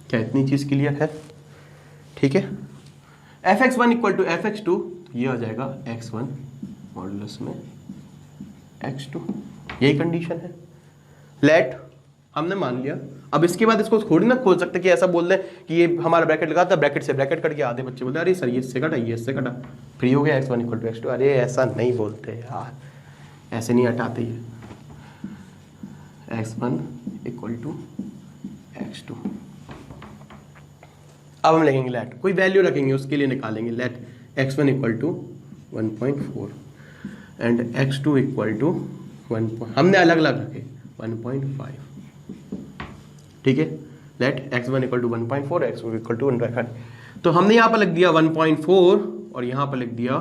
Speaker 1: क्या इतनी चीज क्लियर है, ठीक है। fx1 इक्वल टू fx2, तो ये आ जाएगा x1 मॉडुलस में x2, यही कंडीशन है। लेट हमने मान लिया, अब इसके बाद इसको थोड़ी ना खोल सकते कि ऐसा बोल दें कि ये हमारा ब्रैकेट लगा था, ब्रैकेट से ब्रैकेट कट के आधे बच्चे बोलते अरे सर ये इससे कटा, ये इससे कटा, फ्री हो गया x1 इक्वल टू x2। अरे ऐसा नहीं बोलते यार, ऐसे नहीं हटाते ये, x1 इक्वल टू x2। अब हम लिखेंगे लेट, कोई वैल्यू रखेंगे उसके लिए निकालेंगे, let x1 equal to 1.4 and x2 equal to 1, हमने अलग अलग रखे 1.5, ठीक है। Let x1 equal to 1.4, x2 equal to 1.5। तो हमने यहाँ पर लिख दिया 1.4 और यहाँ पर लिख दिया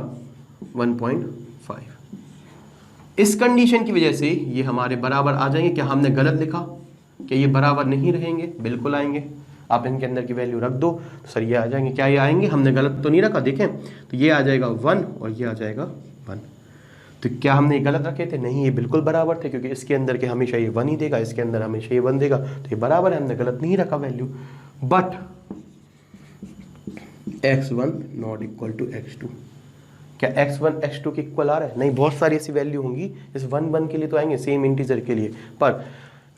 Speaker 1: 1.5। इस कंडीशन की वजह से ये हमारे बराबर आ जाएंगे। क्या हमने गलत लिखा? क्या ये बराबर नहीं रहेंगे? बिल्कुल आएंगे। आप इनके अंदर की वैल्यू रख दो तो सर ये आ जाएंगे। क्या ये आएंगे? हमने गलत तो नहीं रखा, देखें तो ये आ जाएगा 1 और ये आ जाएगा 1। तो क्या हमने गलत रखे थे? नहीं, ये बिल्कुल बराबर थे, क्योंकि इसके अंदर के हमेशा ये 1 ही देगा, इसके अंदर हमेशा ये 1 देगा, तो ये बराबर है, हमने गलत नहीं रखा value. But x1 not equal to x2, क्या x1 x2 के इक्वल आ रहा है? नहीं, बहुत सारी ऐसी वैल्यू होंगी इस 1 1 के लिए तो आएंगे, सेम इंटीजर के लिए, पर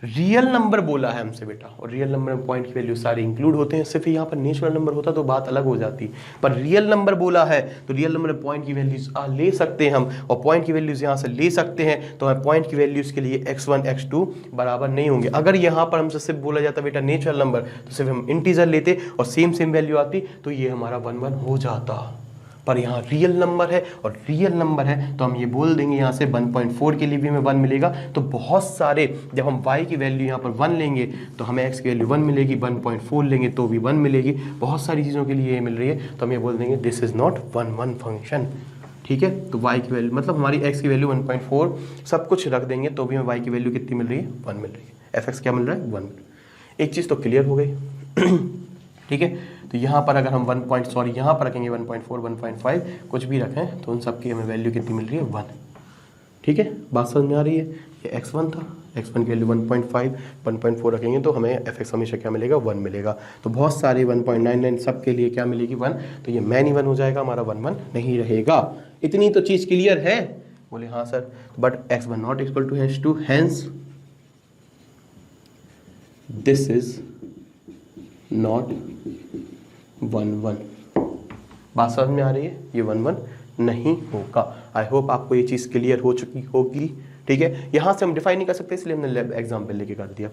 Speaker 1: रियल नंबर बोला है हमसे बेटा, और रियल नंबर में पॉइंट की वैल्यू सारे इंक्लूड होते हैं। सिर्फ यहाँ पर नेचुरल नंबर होता तो बात अलग हो जाती, पर रियल नंबर बोला है तो रियल नंबर में पॉइंट की वैल्यूज ले सकते हैं हम, और पॉइंट की वैल्यूज यहाँ से ले सकते हैं, तो हमें पॉइंट की वैल्यूज के लिए x1 x2 बराबर नहीं होंगे। अगर यहाँ पर हमसे सिर्फ बोला जाता बेटा नेचुरल नंबर, तो सिर्फ हम इंटीजर लेते और सेम वैल्यू आती, तो ये हमारा 1 1 हो जाता। पर यहाँ रियल नंबर है, और रियल नंबर है तो हम ये बोल देंगे यहाँ से 1.4 के लिए भी हमें 1 मिलेगा। तो बहुत सारे, जब हम y की वैल्यू यहाँ पर 1 लेंगे तो हमें x की वैल्यू 1 मिलेगी, 1.4 लेंगे तो भी 1 मिलेगी, बहुत सारी चीज़ों के लिए ये मिल रही है, तो हम ये बोल देंगे दिस इज़ नॉट 1 1 फंक्शन, ठीक है। तो y की वैल्यू मतलब हमारी x की वैल्यू 1.4 सब कुछ रख देंगे तो भी हमें y की वैल्यू कितनी मिल रही है? 1 मिल रही है। fx क्या मिल रहा है? 1 मिल रहा है। एक चीज़ तो क्लियर हो गई, ठीक है। तो यहाँ पर अगर हम यहाँ पर रखेंगे 1.4 1.5 कुछ भी रखें तो उन सब की हमें वैल्यू कितनी मिल रही है? 1, ठीक है। बात समझ में आ रही है? ये x1 था, x1 की वैल्यू 1.5 1.4 रखेंगे तो हमें fx हमेशा क्या मिलेगा? 1 मिलेगा। तो बहुत सारे 1.99 सब के लिए क्या मिलेगी? 1। तो ये मैन ही 1 हो जाएगा, हमारा 1 1 नहीं रहेगा। इतनी तो चीज़ क्लियर है? बोले हाँ sir. But x1 not equal to h2, hence this is not 1 1। बात समझ में आ रही है? ये 1 1 नहीं होगा। आई होप आपको ये चीज़ क्लियर हो चुकी होगी, ठीक है। यहाँ से हम डिफाइन नहीं कर सकते इसलिए हमने एग्जाम्पल लेके कर दिया,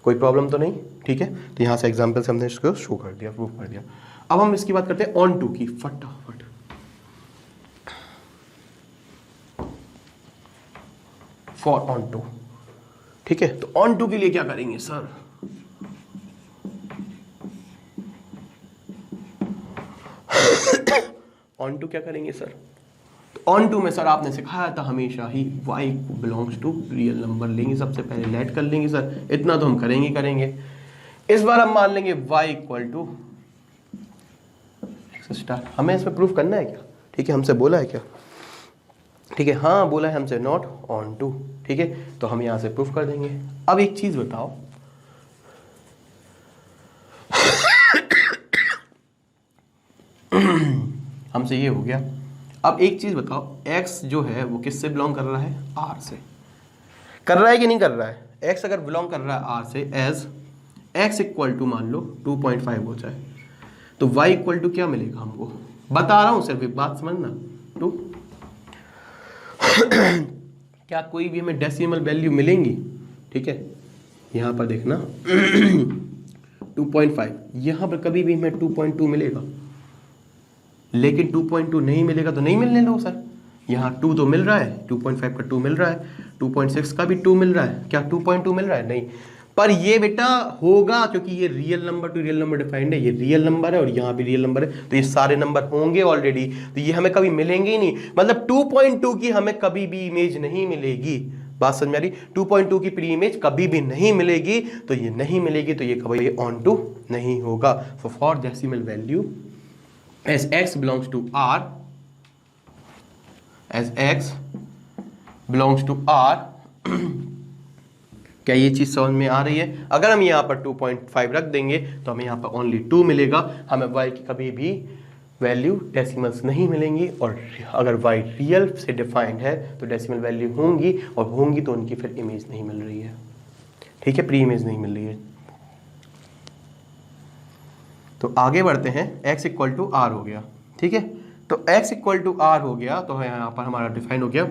Speaker 1: कोई प्रॉब्लम तो नहीं, ठीक है। तो यहाँ से एग्जाम्पल से हमने इसको शो कर दिया, प्रूव कर दिया। अब हम इसकी बात करते हैं ऑन टू की, फटाफट। फॉर ऑन टू, ठीक है। तो ऑन टू के लिए क्या करेंगे सर? ऑन टू क्या करेंगे सर? तो ऑन टू में सर आपने सिखाया था हमेशा ही y belongs to real number लेंगे, सबसे पहले लेट कर लेंगे सर, इतना तो हम करेंगे। इस बार हम मान लेंगे y equal to x star. हमें इसमें प्रूफ करना है क्या? ठीक है, हमसे बोला है क्या? ठीक है, हाँ बोला है हमसे नॉट ऑन टू, ठीक है। तो हम यहाँ से प्रूफ कर देंगे। अब एक चीज बताओ, हमसे ये हो गया। अब एक चीज बताओ, x जो है वो किससे बिलोंग कर रहा है? r से। कर रहा है कि नहीं कर रहा है? x अगर बिलोंग कर रहा है r से, एज x इक्वल टू मान लो 2.5 हो जाए, तो y इक्वल टू क्या मिलेगा हमको? बता रहा हूं, सिर्फ एक बात समझना, 2। क्या कोई भी हमें डेसिमल वैल्यू मिलेंगी? ठीक है, यहां पर देखना 2.5, यहां पर कभी भी हमें 2.2 मिलेगा, लेकिन 2.2 नहीं मिलेगा तो नहीं मिलने दो सर। यहाँ 2 तो मिल रहा है, 2.5 का 2 मिल रहा है, 2.6 का भी 2 मिल रहा है, क्या 2.2 मिल रहा है? नहीं। पर ये बेटा होगा क्योंकि ये real number two real number defined है, ये रियल नंबर है और यहाँ भी रियल नंबर है, तो ये सारे नंबर होंगे ऑलरेडी, तो ये हमें कभी मिलेंगे ही नहीं। मतलब 2.2 की हमें कभी भी इमेज नहीं मिलेगी। बात समझ में आ रही? 2.2 की प्री इमेज कभी भी नहीं मिलेगी, तो ये नहीं मिलेगी, तो ये कभी ऑन टू नहीं होगा। For decimal value as x belongs to r, as x belongs to r, क्या ये चीज समझ में आ रही है? अगर हम यहाँ पर 2.5 रख देंगे तो हमें यहाँ पर ओनली 2 मिलेगा, हमें y की कभी भी वैल्यू डेसिमल्स नहीं मिलेंगी, और अगर y रियल से डिफाइंड है तो डेसिमल वैल्यू होंगी, और होंगी तो उनकी फिर इमेज नहीं मिल रही है, ठीक है, प्री इमेज नहीं मिल रही है। तो आगे बढ़ते हैं, x इक्वल टू आर हो गया, ठीक है। तो x इक्वल टू आर हो गया, तो यहाँ पर हमारा डिफाइन हो गया,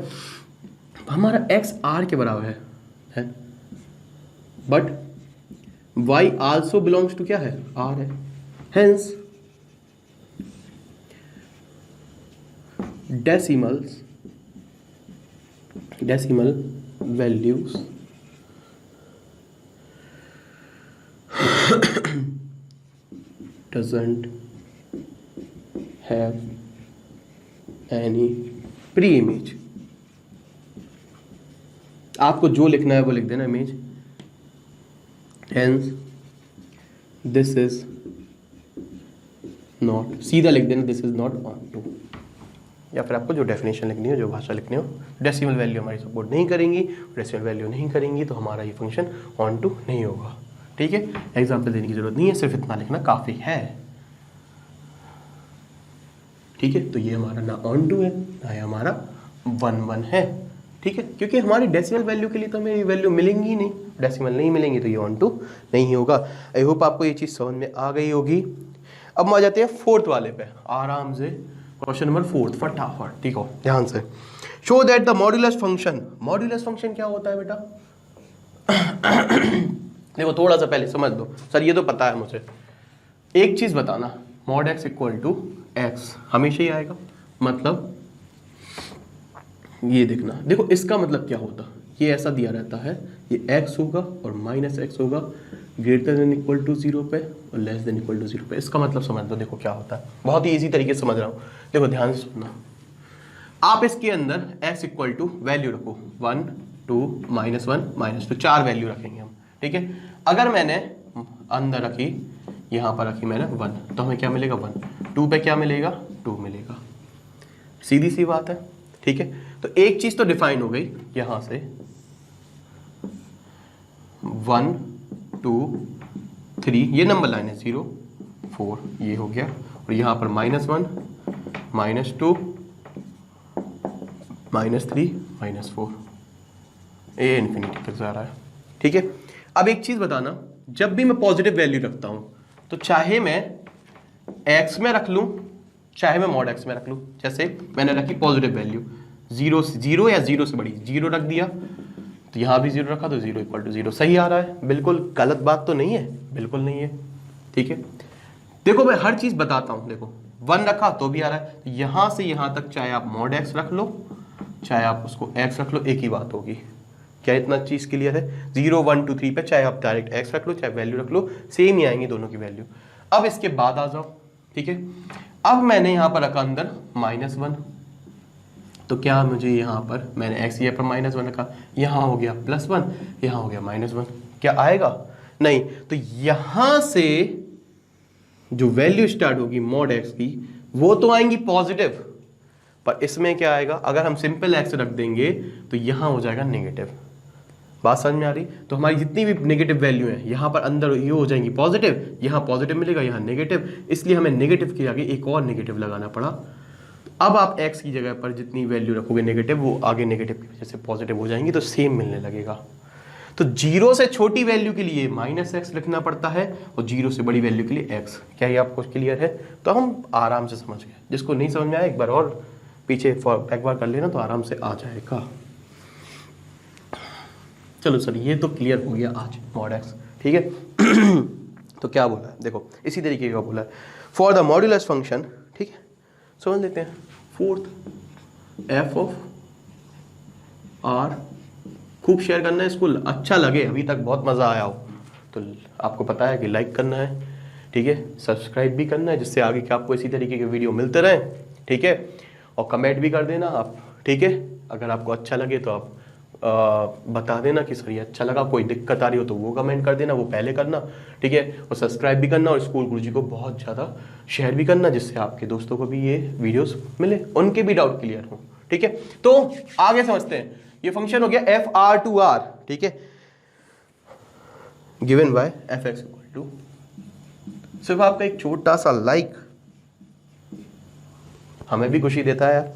Speaker 1: हमारा x r के बराबर है। But y also belongs to क्या है, r है, hence decimal values doesn't have any pre-image. आपको जो लिखना है वो लिख देना image, hence this is not, सीधा लिख देना this is not onto, या फिर आपको जो डेफिनेशन लिखनी हो, जो भाषा लिखनी हो, डेसिमल वैल्यू हमारी सपोर्ट नहीं करेंगी, डेसिमल वैल्यू नहीं करेंगी तो हमारा ये फंक्शन ऑन टू नहीं होगा। ठीक है, एग्जाम्पल देने की जरूरत नहीं है, सिर्फ इतना लिखना काफ़ी है। ठीक है, तो ये हमारा ना ऑन टू है ना ये हमारा 1 1 है। ठीक है, क्योंकि हमारी डेसिमल वैल्यू के लिए तो हमें ये वैल्यू मिलेंगी ही नहीं, डेसिमल नहीं मिलेंगी तो ये ऑन टू नहीं होगा। आई होप आपको ये चीज़ समझ में आ गई होगी। अब हम आ जाते हैं फोर्थ वाले पे आराम से, क्वेश्चन नंबर 4 फटाफट। ठीक हो, ध्यान से। Show that the modulus function, modulus function क्या होता है बेटा? देखो थोड़ा सा पहले समझ लो, सर ये तो पता है मुझे, एक चीज बताना, mod x equal to x हमेशा ही आएगा, मतलब ये देखना, देखो इसका मतलब क्या होता, ये ऐसा दिया रहता है, ये x होगा और माइनस एक्स होगा, ग्रेटर देन इक्वल टू 0 पे और लेस देन इक्वल टू 0 पे। इसका मतलब समझ लो, देखो क्या होता है, बहुत ही इजी तरीके से समझ रहा हूँ। देखो ध्यान से सुनना, आप इसके अंदर x इक्वल टू वैल्यू रखो 1 2 -1 -2, 4 वैल्यू रखेंगे हम। ठीक है, अगर मैंने अंदर रखी, यहाँ पर रखी मैंने 1, तो हमें क्या मिलेगा 1, 2 पे क्या मिलेगा 2 मिलेगा, सीधी सी बात है। ठीक है, तो एक चीज तो डिफाइन हो गई, यहां से 1 2 3 ये नंबर लाइन है, 0 4 ये हो गया, और यहाँ पर -1 -2 -3 -4, ये इन्फिनिटी तक जा रहा है। ठीक है, अब एक चीज बताना, जब भी मैं पॉजिटिव वैल्यू रखता हूं तो चाहे मैं x में रख लूं चाहे मैं मॉड x में रख लूं, जैसे मैंने रखी पॉजिटिव वैल्यू 0 या 0 से बड़ी, 0 रख दिया तो यहाँ भी 0 रखा तो 0 इक्वल टू 0, सही आ रहा है, बिल्कुल गलत बात तो नहीं है, बिल्कुल नहीं है। ठीक है, देखो मैं हर चीज बताता हूं, देखो 1 रखा तो भी आ रहा है, तो यहां से यहां तक चाहे आप मॉड x रख लो चाहे आप उसको x रख लो, एक ही बात होगी। क्या इतना चीज क्लियर है? 0 1 2 3 पे चाहे आप डायरेक्ट x रख लो चाहे वैल्यू रख लो, सेम ही आएंगी दोनों की वैल्यू। अब इसके बाद आ जाओ, ठीक है, अब मैंने यहां पर रखा अंदर -1, तो क्या मुझे यहाँ पर मैंने x यहाँ पर -1 रखा, यहाँ हो गया +1, यहाँ हो गया -1, क्या आएगा? नहीं, तो यहां से जो वैल्यू स्टार्ट होगी मॉड x की वो तो आएंगी पॉजिटिव, पर इसमें क्या आएगा, अगर हम सिंपल x रख देंगे तो यहां हो जाएगा नेगेटिव। बात समझ में आ रही? तो हमारी जितनी भी नेगेटिव वैल्यू है यहाँ पर अंदर ये हो जाएंगी पॉजिटिव, यहाँ पॉजिटिव मिलेगा यहाँ नेगेटिव, इसलिए हमें नेगेटिव के आगे एक और नेगेटिव लगाना पड़ा। अब आप x की जगह पर जितनी वैल्यू रखोगे नेगेटिव, वो आगे नेगेटिव की वजह से पॉजिटिव हो जाएंगी, तो सेम मिलने लगेगा। तो 0 से छोटी वैल्यू के लिए -x लिखना पड़ता है और 0 से बड़ी वैल्यू के लिए x। क्या ये आपको क्लियर है? तो हम आराम से समझ गए, जिसको नहीं समझ में आया एक बार और पीछे एक बार कर लेना तो आराम से आ जाएगा। चलो सर ये तो क्लियर हो गया आज मॉड x। ठीक है, तो क्या बोला है, देखो इसी तरीके का बोला है, फॉर द मॉड्यूलस फंक्शन। ठीक है, समझ लेते हैं। फोर्थ f ऑफ r, खूब शेयर करना है, इसको अच्छा लगे, अभी तक बहुत मज़ा आया हो तो आपको पता है कि लाइक करना है, ठीक है, सब्सक्राइब भी करना है, जिससे आगे के आपको इसी तरीके के वीडियो मिलते रहें। ठीक है, और कमेंट भी कर देना आप। ठीक है, अगर आपको अच्छा लगे तो आप बता देना कि सर ये अच्छा लगा, कोई दिक्कत आ रही हो तो वो कमेंट कर देना, वो पहले करना। ठीक है, और सब्सक्राइब भी करना और स्कूल गुरुजी को बहुत ज़्यादा शेयर भी करना, जिससे आपके दोस्तों को भी ये वीडियोस मिले, उनके भी डाउट क्लियर हो। ठीक है, तो आगे समझते हैं। ये फंक्शन हो गया FR2R। ठीक है, given by fx equal to, सिर्फ आपका एक छोटा सा लाइक हमें भी खुशी देता है यार।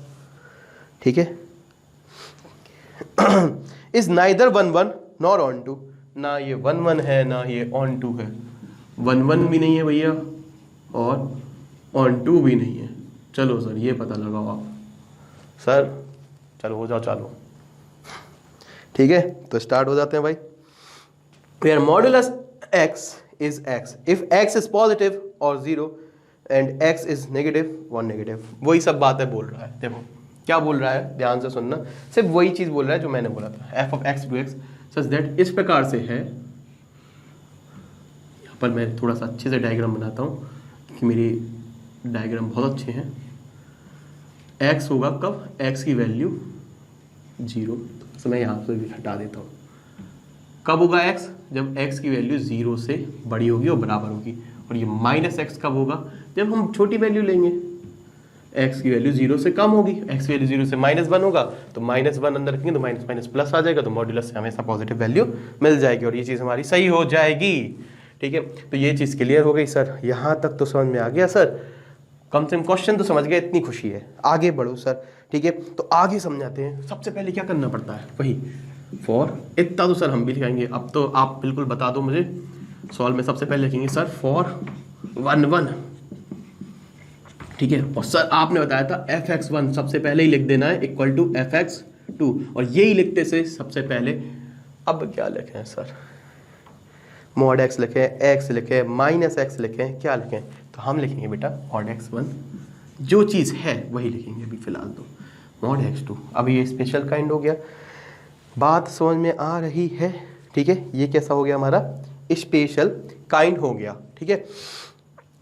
Speaker 1: ठीक है, is neither 1 1 nor onto, ना ये 1 1 है ना ये ऑन टू है, 1 1 भी नहीं है भैया और ऑन टू भी नहीं है। चलो सर ये पता लगाओ आप, सर चलो हो जाओ चालू। ठीक है, तो स्टार्ट हो जाते हैं भाई। where modulus x is x if x is positive or 0 and x is negative or negative। वही सब बातें बोल रहा है, देखो क्या बोल रहा है, ध्यान से सुनना, सिर्फ वही चीज बोल रहा है जो मैंने बोला था, f of x to x such that इस प्रकार से है। यहाँ पर मैं थोड़ा सा अच्छे से डायग्राम बनाता हूँ कि मेरी डायग्राम बहुत अच्छे हैं। x होगा कब, x की वैल्यू 0, तो मैं यहाँ से भी हटा देता हूँ। कब होगा x, जब x की वैल्यू 0 से बड़ी होगी और बराबर होगी। और ये माइनस x कब होगा, जब हम छोटी वैल्यू लेंगे, x की वैल्यू 0 से कम होगी, x की वैल्यू 0 से -1 होगा, तो -1 अंदर रखेंगे तो माइनस माइनस प्लस आ जाएगा, तो मॉड्यूलस से हमेशा पॉजिटिव वैल्यू मिल जाएगी और ये चीज़ हमारी सही हो जाएगी। ठीक है, तो ये चीज़ क्लियर हो गई सर, यहाँ तक तो समझ में आ गया सर, कम से कम क्वेश्चन तो समझ गए, इतनी खुशी है। आगे बढ़ो सर, ठीक है, तो आगे समझाते हैं। सबसे पहले क्या करना पड़ता है, वही फॉर, इतना तो सर हम भी लिखाएंगे, अब तो आप बिल्कुल बता दो मुझे। सॉल्व में सबसे पहले लिखेंगे सर फॉर 1 1, ठीक है, और सर आपने बताया था fx1 सबसे पहले ही लिख देना है इक्वल टू fx2, और यही लिखते से सबसे पहले। अब क्या लिखें सर, मॉड x लिखें, x लिखें, माइनस x लिखें, क्या लिखें, तो हम लिखेंगे बेटा मॉड x1, जो चीज़ है वही लिखेंगे अभी फिलहाल तो, मॉड x2। अब ये स्पेशल काइंड हो गया, बात समझ में आ रही है, ठीक है, ये कैसा हो गया हमारा स्पेशल काइंड हो गया। ठीक है,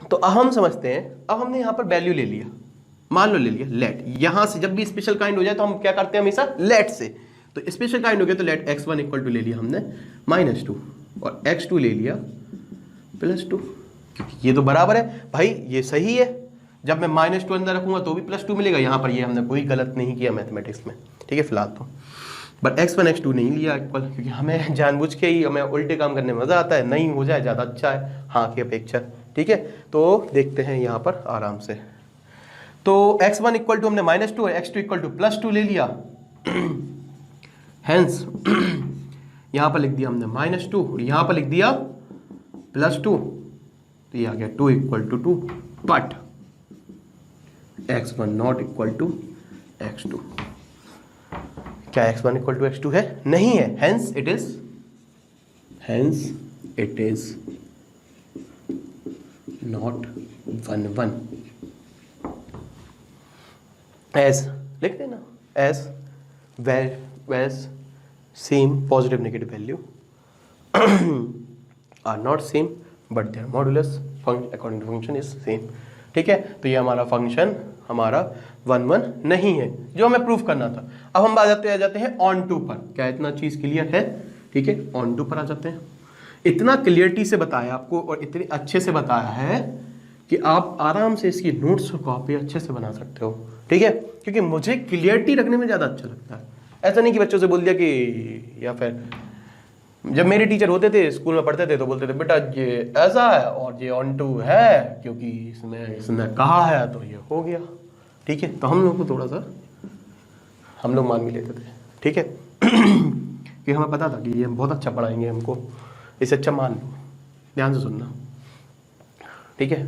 Speaker 1: तो अब हम समझते हैं, अब हमने यहाँ पर वैल्यू ले लिया, मान लो ले लिया लेट, यहाँ से जब भी स्पेशल काइंड हो जाए तो हम क्या करते हैं हमेशा लेट से, तो स्पेशल काइंड हो गया तो लेट x1 इक्वल टू ले लिया हमने -2 और x2 ले लिया +2, क्योंकि ये तो बराबर है भाई, ये सही है, जब मैं -2 अंदर रखूंगा तो भी +2 मिलेगा, यहाँ पर ये हमने कोई गलत नहीं किया मैथमेटिक्स में। ठीक है, फिलहाल तो बट x1 x2 नहीं लिया इक्वल, क्योंकि हमें जानबूझ के ही हमें उल्टे काम करने में मज़ा आता है, नहीं हो जाए ज़्यादा अच्छा है हाँ की अपेक्षा। ठीक है, तो देखते हैं यहाँ पर आराम से, तो x1 इक्वल टू हमने -2 और x2 इक्वल टू +2 ले लिया, हेंस यहाँ पर लिख दिया हमने -2 और यहाँ पर लिख दिया +2, तो ये आ गया 2 equal to 2, but x1 not equal to x2। क्या x1 इक्वल टू x2 है, नहीं है, hence it is not 1 1, as लिख देना, as where same positive negative value are not same but their modulus according to function is same. ठीक है, तो ये हमारा फंक्शन हमारा 1 1 नहीं है, जो हमें प्रूफ करना था। अब हम आ जाते हैं ऑन टू पर, क्या इतना चीज क्लियर है? ठीक है, ऑन टू पर आ जाते हैं। इतना क्लियरिटी से बताया आपको और इतने अच्छे से बताया है कि आप आराम से इसकी नोट्स और कॉपी अच्छे से बना सकते हो। ठीक है, क्योंकि मुझे क्लियरिटी रखने में ज़्यादा अच्छा लगता है, ऐसा नहीं कि बच्चों से बोल दिया कि, या फिर जब मेरे टीचर होते थे स्कूल में पढ़ते थे तो बोलते थे बेटा ये ऐसा है और ये ऑन टू है क्योंकि इसने कहा है तो ये हो गया। ठीक है, तो हम लोग को थोड़ा सा हम लोग मान भी लेते थे। ठीक है कि हमें पता था कि ये बहुत अच्छा पढ़ाएंगे हमको, इससे अच्छा मान लो, ध्यान से सुनना। ठीक है,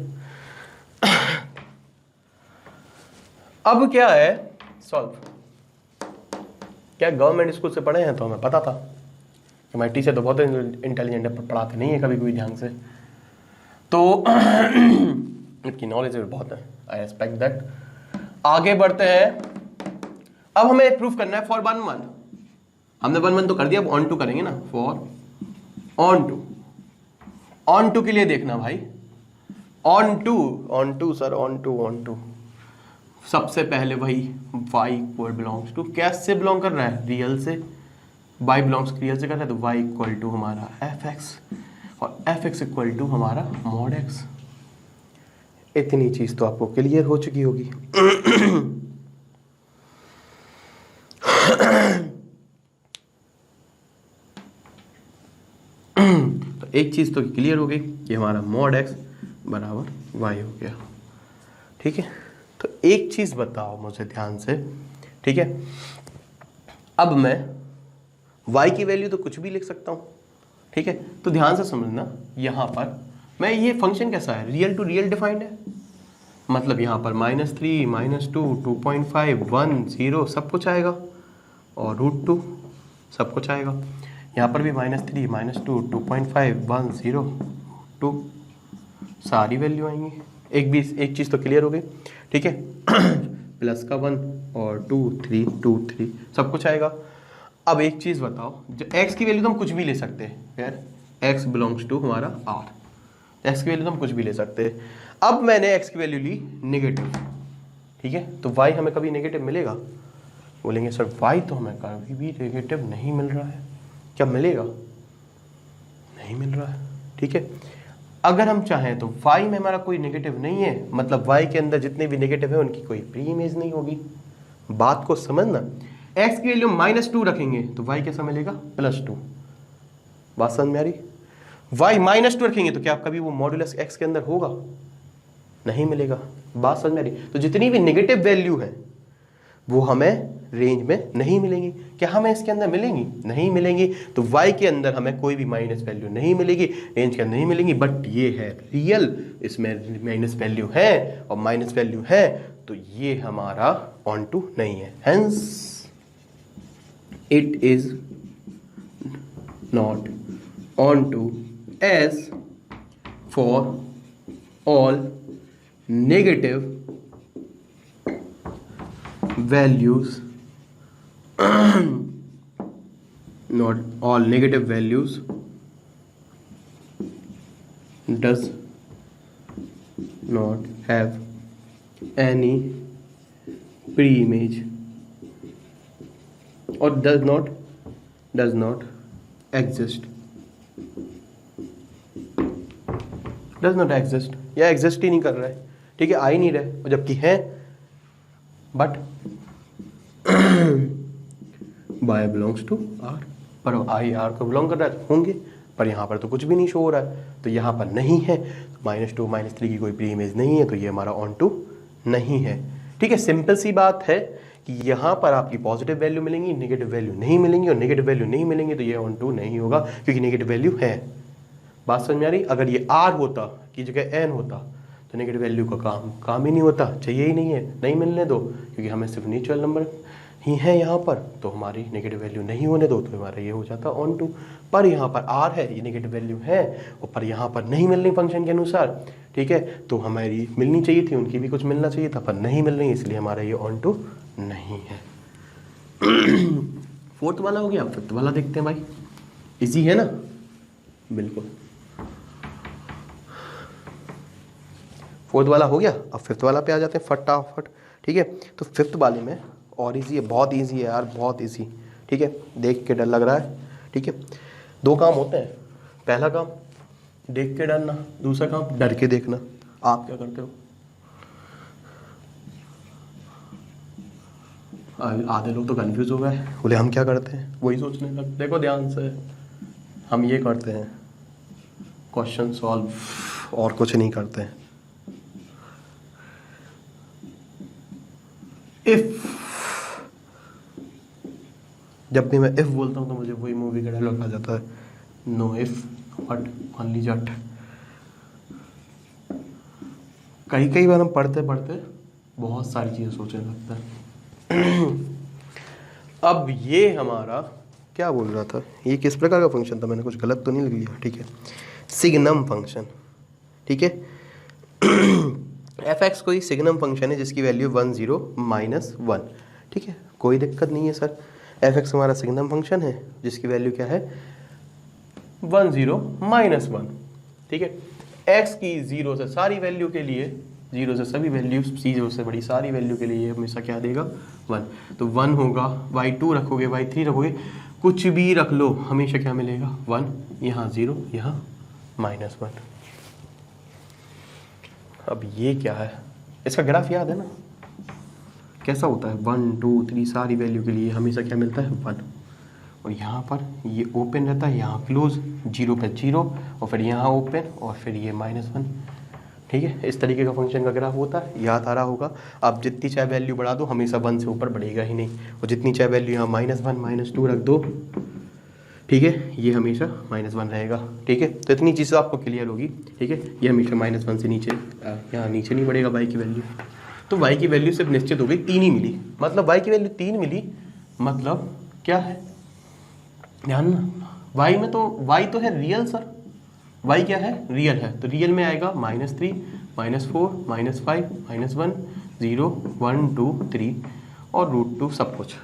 Speaker 1: अब क्या है सॉल्व, क्या गवर्नमेंट स्कूल से पढ़े हैं तो हमें पता था कि हमारे टीचर तो बहुत इंटेलिजेंट है, पढ़ाते नहीं है कभी कोई ध्यान से, तो इनकी नॉलेज बहुत है, आई एक्सपेक्ट दैट। आगे बढ़ते हैं, अब हमें प्रूफ करना है फॉर 1 1, हमने 1 1 तो कर दिया, अब ऑन टू करेंगे ना, फॉर ऑन टू के लिए देखना भाई, onto sir, onto सबसे पहले वही y इक्वल बिलोंग्स टू, कैसे बिलोंग कर रहा है, रियल से, y बिलोंग्स रियल से कर रहा है, तो y इक्वल टू हमारा fx और fx इक्वल टू हमारा मॉड x। इतनी चीज तो आपको क्लियर हो चुकी होगी। तो एक चीज तो क्लियर हो गई कि हमारा मॉड x बराबर y हो गया। ठीक है, तो एक चीज बताओ मुझे ध्यान से। ठीक है, अब मैं y की वैल्यू तो कुछ भी लिख सकता हूं। ठीक है, तो ध्यान से समझना, यहां पर मैं, ये फंक्शन कैसा है, रियल टू रियल डिफाइंड है, मतलब यहां पर -3 -2 2.5 1 0 सब कुछ आएगा और √2 सब कुछ आएगा। यहाँ पर भी -3, -2, 2.5, 1, 0, 2 सारी वैल्यू आएंगी। एक चीज़ तो क्लियर हो गई, ठीक है। प्लस का 1 और 2, 3, 2, 3 सब कुछ आएगा। अब एक चीज़ बताओ, जो x की वैल्यू तो हम कुछ भी ले सकते हैं यार, x बिलोंग्स टू हमारा r, x की वैल्यू तो हम कुछ भी ले सकते हैं। अब मैंने x की वैल्यू ली नेगेटिव, ठीक है, तो y हमें कभी नेगेटिव मिलेगा? बोलेंगे सर y तो हमें कभी भी नेगेटिव नहीं मिल रहा है, क्या मिलेगा? नहीं मिल रहा है, ठीक है। अगर हम चाहें तो y में हमारा कोई नेगेटिव नहीं है, मतलब y के अंदर जितने भी नेगेटिव है उनकी कोई प्री इमेज नहीं होगी। बात को समझना, x की वैल्यू -2 रखेंगे तो y कैसा मिलेगा? +2। बात समझ में आ रही? y -2 रखेंगे तो क्या कभी वो मॉड्यूलस x के अंदर होगा? नहीं मिलेगा। बात समझ में आ रही? तो जितनी भी नेगेटिव वैल्यू है वो हमें रेंज में नहीं मिलेंगी। क्या हमें इसके अंदर मिलेंगी? नहीं मिलेंगी। तो y के अंदर हमें कोई भी माइनस वैल्यू नहीं मिलेगी, रेंज के अंदर नहीं मिलेंगी। बट ये है रियल, इसमें माइनस वैल्यू है और माइनस वैल्यू है, तो ये हमारा ऑन टू नहीं है। Hence it is not onto as for all negative values not all negative values does not have any pre-image or does not exist या एग्जिस्ट ही नहीं कर रहा है, ठीक है, आ ही नहीं रहे, और जबकि है but y belongs to r, पर i r को बिलोंग कर रहा है तो होंगे, पर यहाँ पर तो कुछ भी नहीं शो हो रहा है, तो यहाँ पर नहीं है। तो -2 -3 की कोई प्री इमेज नहीं है, तो ये हमारा ऑन टू नहीं है, ठीक है। सिंपल सी बात है कि यहाँ पर आपकी पॉजिटिव वैल्यू मिलेंगी, नेगेटिव वैल्यू नहीं मिलेंगी, और नेगेटिव वैल्यू नहीं मिलेंगी तो ये ऑन टू नहीं होगा, क्योंकि नेगेटिव वैल्यू है। बात समझ में आ रही? अगर ये r होता की जगह n होता तो नेगेटिव वैल्यू का काम ही नहीं होता, चाहिए ही नहीं है, नहीं मिलने दो, क्योंकि हमें सिर्फ नेचुरल नंबर ही है यहाँ पर, तो हमारी नेगेटिव वैल्यू नहीं होने दो, तो हमारा ये हो जाता ऑन टू। पर यहाँ पर r है, ये नेगेटिव वैल्यू है, और पर यहाँ पर नहीं मिल रही फंक्शन के अनुसार, ठीक है, तो हमारी मिलनी चाहिए थी, उनकी भी कुछ मिलना चाहिए था, पर नहीं मिल रही, इसलिए हमारा ये ऑन टू नहीं है। फोर्थ वाला हो गया, फिफ्थ वाला देखते हैं भाई, इजी है ना? बिल्कुल, फोर्थ वाला हो गया, अब फिफ्थ वाला पे आ जाते हैं फटाफट, ठीक है। तो फिफ्थ वाले में और इजी है, बहुत इजी है यार, बहुत इजी, ठीक है। देख के डर लग रहा है, ठीक है। दो काम होते हैं, पहला काम देख के डरना, दूसरा काम डर के देखना। आप क्या करते हो? आधे लोग तो कंफ्यूज हो गए, बोले हम क्या करते हैं, वही सोचने लग। देखो ध्यान से, हम ये करते हैं क्वेश्चन सॉल्व, और कुछ नहीं करते हैं। इफ, जब भी मैं इफ बोलता हूँ तो मुझे वही मूवी का डायलॉग आ जाता है, नो इफ बट ओनली जट। कई बार हम पढ़ते पढ़ते बहुत सारी चीज़ें सोचने लगते हैं। अब ये हमारा क्या बोल रहा था, ये किस प्रकार का फंक्शन था, मैंने कुछ गलत तो नहीं लिख लिया, ठीक है। सिग्नम फंक्शन, ठीक है। f(x) कोई सिग्नम फंक्शन है जिसकी वैल्यू 1 0 -1, ठीक है, कोई दिक्कत नहीं है सर। f(x) हमारा सिग्नम फंक्शन है जिसकी वैल्यू क्या है? 1 0 -1, ठीक है। x की 0 से सारी वैल्यू के लिए, 0 से सभी वैल्यू, 0 से बड़ी सारी वैल्यू के लिए हमेशा क्या देगा? 1। तो 1 होगा, y2 रखोगे, y3 रखोगे, कुछ भी रख लो, हमेशा क्या मिलेगा? 1, यहाँ 0, यहाँ -1। अब ये क्या है? इसका ग्राफ याद है ना, कैसा होता है? 1 2 3 सारी वैल्यू के लिए हमेशा क्या मिलता है? 1। और यहाँ पर ये ओपन रहता है, यहाँ क्लोज, 0 पे 0, और फिर यहाँ ओपन, और फिर ये -1, ठीक है। इस तरीके का फंक्शन का ग्राफ होता है, याद आ रहा होगा। आप जितनी चाहे वैल्यू बढ़ा दो, हमेशा 1 से ऊपर बढ़ेगा ही नहीं, और जितनी चाहे वैल्यू यहाँ -1 -2 रख दो, ठीक है, ये हमेशा -1 रहेगा, ठीक है। तो इतनी चीज़ें आपको क्लियर होगी, ठीक है। ये हमेशा -1 से नीचे, यहाँ नीचे नहीं बढ़ेगा y की वैल्यू। तो y की वैल्यू सिर्फ निश्चित हो गई, 3 ही मिली, मतलब y की वैल्यू 3 मिली, मतलब क्या है? ध्यान ना, y में तो y तो है रियल सर, y क्या है रियल है, तो रियल में आएगा -3 -4 -5 -1 0 1 2 3 और √2 सब कुछ,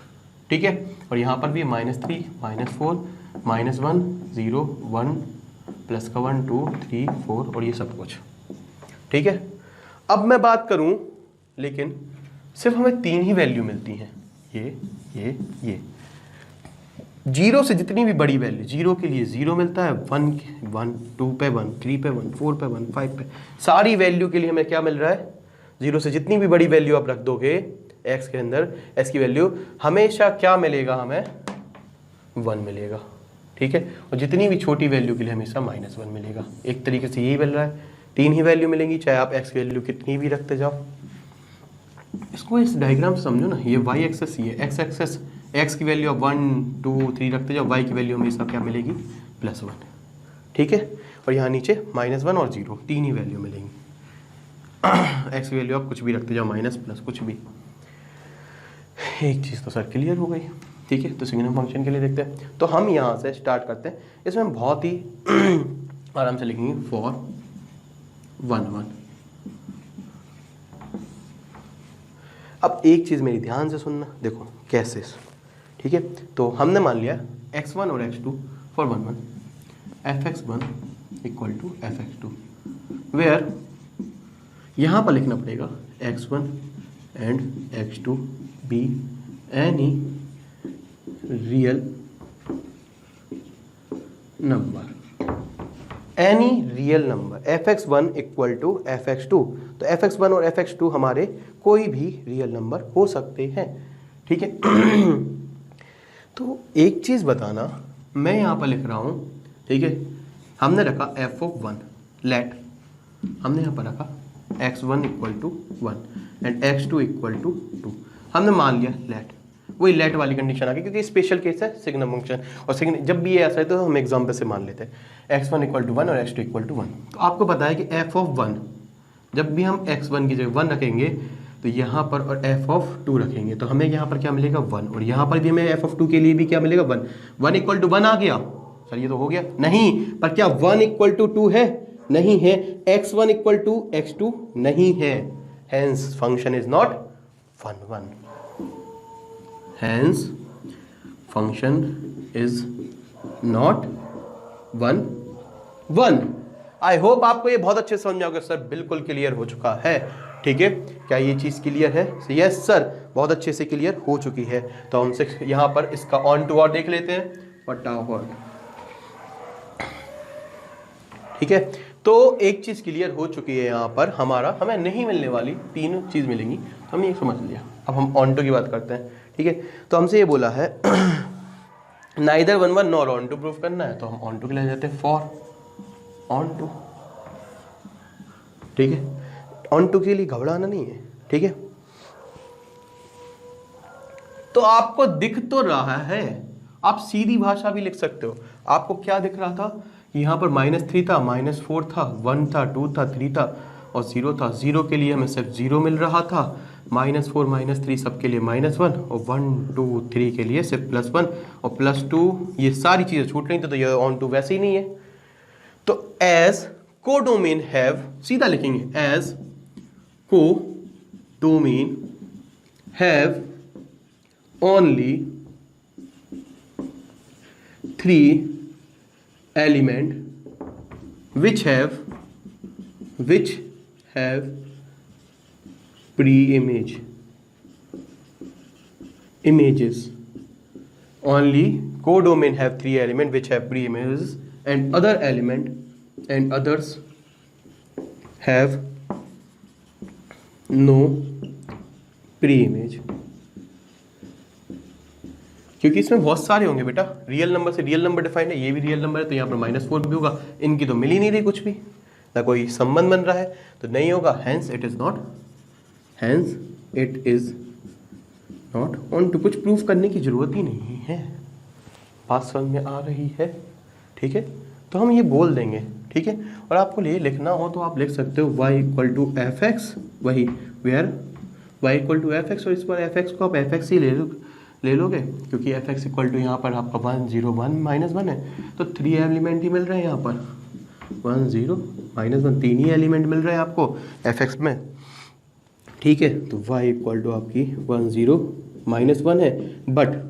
Speaker 1: ठीक है। और यहाँ पर भी -3 -4 -1 0 1 प्लस का 1 2 3 4 और ये सब कुछ, ठीक है। अब मैं बात करूं, लेकिन सिर्फ हमें 3 ही वैल्यू मिलती हैं, ये जीरो से जितनी भी बड़ी वैल्यू, जीरो के लिए 0 मिलता है, 1 1 2 पे 1 3 पे 1 4 पे 1 5 पे, सारी वैल्यू के लिए हमें क्या मिल रहा है, जीरो से जितनी भी बड़ी वैल्यू आप रख दोगे x के अंदर, x की वैल्यू हमेशा क्या मिलेगा, हमें 1 मिलेगा, ठीक है। और जितनी भी छोटी वैल्यू के लिए हमेशा -1 मिलेगा। एक तरीके से यही मिल रहा है, 3 ही वैल्यू मिलेंगी, चाहे आप x की वैल्यू कितनी भी रखते जाओ। इसको इस डायग्राम से समझो ना, ये y एक्सेस, ये x एक्सेस, x की वैल्यू आप 1 2 3 रखते जाओ, y की वैल्यू हमेशा क्या मिलेगी, +1, ठीक है। और यहाँ नीचे -1 और 0 3 ही वैल्यू मिलेंगी। x की वैल्यू आप कुछ भी रखते जाओ, माइनस प्लस कुछ भी। एक चीज़ तो सर क्लियर हो गई, ठीक है। तो सिग्नम फंक्शन के लिए देखते हैं, तो हम यहाँ से स्टार्ट करते हैं। इसमें हम बहुत ही आराम से लिखेंगे फॉर 1 1। अब एक चीज़ मेरी ध्यान से सुनना, देखो कैसे, ठीक है। तो हमने मान लिया x1 और x2 for 1 1, fx1 equal to fx2, where यहाँ पर लिखना पड़ेगा x1 and x2 be any real number, any real number, fx1 equal to fx2। तो fx1 और fx2 हमारे कोई भी रियल नंबर हो सकते हैं, ठीक है। तो एक चीज़ बताना, मैं यहाँ पर लिख रहा हूँ, ठीक है। हमने रखा f(1), लेट हमने यहाँ पर रखा x1 equal to 1 and x2 equal to 2। हमने मान लिया लेट, वही लेट वाली कंडीशन आ गई, क्योंकि स्पेशल केस है सिग्नम फंक्शन, और सिग्नम जब भी ये ऐसा है तो हम एग्जाम्पल से मान लेते हैं x1 इक्वल टू 1 और x2 इक्वल टू 1। तो आपको पता है कि f(1), जब भी हम x1 की जगह 1 रखेंगे तो यहाँ पर, और f(2) रखेंगे तो हमें यहाँ पर क्या मिलेगा 1, और यहाँ पर भी हमें f(2) के लिए भी क्या मिलेगा 1। 1 इक्वल टू 1 आ गया सर, ये तो हो गया नहीं, पर क्या 1 इक्वल टू 2 है, नहीं है। x1 इक्वल टू x2 नहीं है, hence function is not 1 1, hence function is not 1 1। I hope आपको ये बहुत अच्छे से समझ में आएगा सर, बिल्कुल क्लियर हो चुका है, ठीक है। क्या ये चीज़ क्लियर है? यस सर, बहुत अच्छे से क्लियर हो चुकी है। तो हमसे यहाँ पर इसका ऑन टू और देख लेते हैं फटाफट, ठीक है। तो एक चीज़ क्लियर हो चुकी है यहाँ पर, हमें नहीं मिलने वाली 3 चीज़ मिलेंगी, तो हमने ये समझ लिया। अब हम ऑन टू की बात करते हैं, ठीक है। तो हमसे ये बोला है neither 1 1 nor onto proof करना है, तो हम ऑन टू के लिए जाते हैं फॉर ऑन टू, ठीक है। ऑन टू के लिए घबराना नहीं है, ठीक है। तो आपको दिख तो रहा है, आप सीधी भाषा भी लिख सकते हो। आपको क्या दिख रहा था, यहाँ पर -3 था, -4 था, 1 था, 2 था, 3 था और 0 था। 0 के लिए हमें सिर्फ 0 मिल रहा था, -4 -3 सबके लिए -1, और 1 2 3 के लिए सिर्फ +1 और +2, ये सारी चीज़ें छूट रही थी, तो ये ऑन टू वैसे ही नहीं है। तो एज कोडोमेन हैव, सीधा लिखेंगे as codomain have only 3 element which have pre-image images. Only codomain have 3 element which have pre-images, and other element and others have no pre-image. क्योंकि इसमें बहुत सारे होंगे बेटा, रियल नंबर से रियल नंबर डिफाइंड है, ये भी रियल नंबर है, तो यहाँ पर -4 भी होगा, इनकी तो मिल ही नहीं रही कुछ भी, ना कोई संबंध बन रहा है, तो नहीं होगा। Hence it is not onto. कुछ प्रूफ करने की जरूरत ही नहीं है, बात समझ में आ रही है, ठीक है। तो हम ये बोल देंगे, ठीक है। और आपको ये लिखना हो तो आप लिख सकते हो y इक्वल टू fx, वही where y equal to fx, और इस पर fx को आप fx ही ले लो, ले लोगे, क्योंकि एफ एक्स इक्वल टू यहाँ पर आपका 1 0 1 -1 है, तो 3 एलिमेंट ही मिल रहे हैं यहाँ पर, 1 0 -1, 3 ही एलिमेंट मिल रहे हैं आपको एफ एक्स में, ठीक है। तो y इक्वल टू आपकी 1 0 -1 है, बट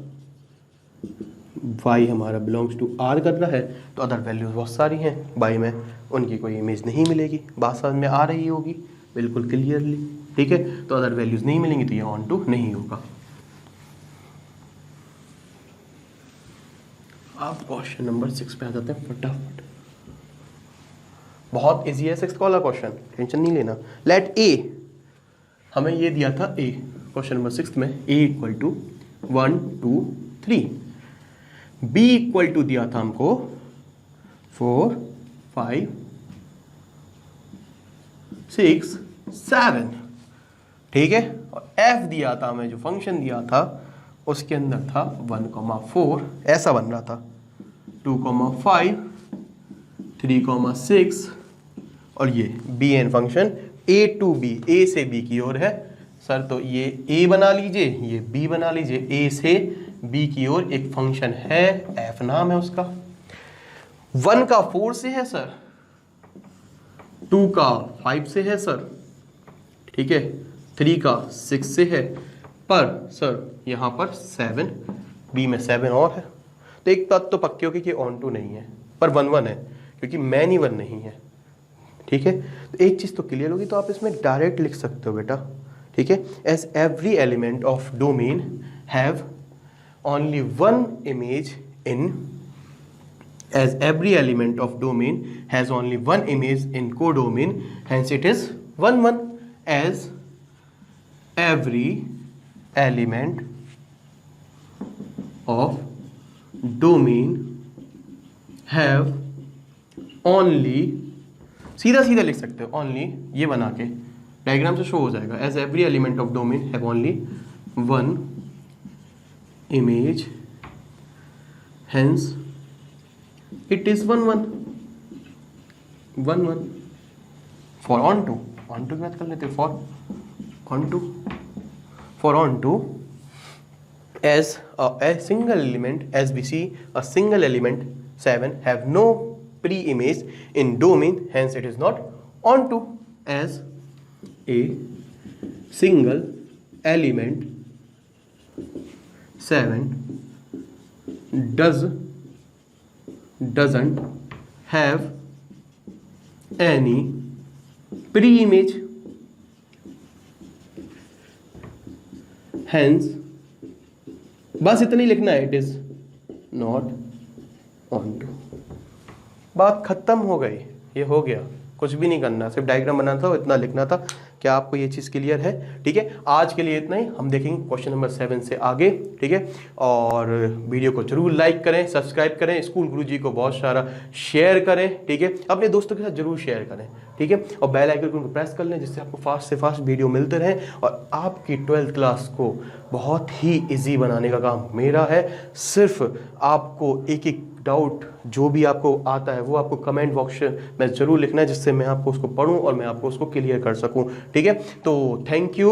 Speaker 1: y हमारा बिलोंग्स टू r कर रहा है, तो अदर वैल्यूज बहुत सारी हैं y में, उनकी कोई इमेज नहीं मिलेगी। बात समझ में आ रही होगी बिल्कुल क्लियरली, ठीक है। तो अदर वैल्यूज नहीं मिलेंगी तो ये ऑन टू नहीं होगा। अब क्वेश्चन नंबर 6 पे आ जाते हैं फटाफट। बहुत इजी है 6 वाला क्वेश्चन, टेंशन नहीं लेना। लेट ए, हमें ये दिया था ए, क्वेश्चन नंबर 6 में A equal to 1 2 3, B equal to दिया था हमको 4 5 6 7, ठीक है। और एफ दिया था हमें, जो फंक्शन दिया था उसके अंदर था 1,4, ऐसा बन रहा था 2,5 3,6, और ये B N function A to B, A से बी की ओर है सर, तो ये ए बना लीजिए, ये बी बना लीजिए, ए से बी की ओर एक फंक्शन है, एफ नाम है उसका। 1 का 4 से है सर, 2 का 5 से है सर, ठीक है, 3 का 6 से है, पर सर यहाँ पर 7, बी में 7 और है, तो एक बात तो पक्की होगी कि ऑन टू नहीं है, पर 1 1 है, क्योंकि मैन ही 1 नहीं है, ठीक है। तो एक चीज़ तो क्लियर होगी, तो आप इसमें डायरेक्ट लिख सकते हो बेटा, ठीक है। As every element of domain have only 1 image in, as every element of domain has only 1 image in codomain, hence it is 1 1, as every element of domain have only, सीधा सीधा लिख सकते हो, only ये बना के डायग्राम से शो हो जाएगा, as every element of domain have only 1 image, hence it is 1 1 1 1 for onto, onto की बात कर लेते हैं, for onto as a single element, as we see a single element 7 have no pre-image in domain, hence it is not onto, as a single element 7 doesn't have any pre-image, hence बस इतना ही लिखना है, इट इज नॉट onto, बात खत्म हो गई, ये हो गया, कुछ भी नहीं करना, सिर्फ डायग्राम बनाना था, इतना लिखना था। क्या आपको ये चीज़ क्लियर है? ठीक है, आज के लिए इतना ही, हम देखेंगे क्वेश्चन नंबर 7 से आगे, ठीक है। और वीडियो को जरूर लाइक करें, सब्सक्राइब करें, स्कूल गुरुजी को बहुत सारा शेयर करें, ठीक है, अपने दोस्तों के साथ जरूर शेयर करें, ठीक है। और बेल आइकन को प्रेस कर लें, जिससे आपको फास्ट से फास्ट वीडियो मिलते रहें, और आपकी 12th क्लास को बहुत ही ईजी बनाने का काम मेरा है। सिर्फ आपको एक एक डाउट जो भी आपको आता है वो आपको कमेंट बॉक्स में ज़रूर लिखना है, जिससे मैं आपको उसको पढूं और मैं आपको उसको क्लियर कर सकूं, ठीक है। तो थैंक यू।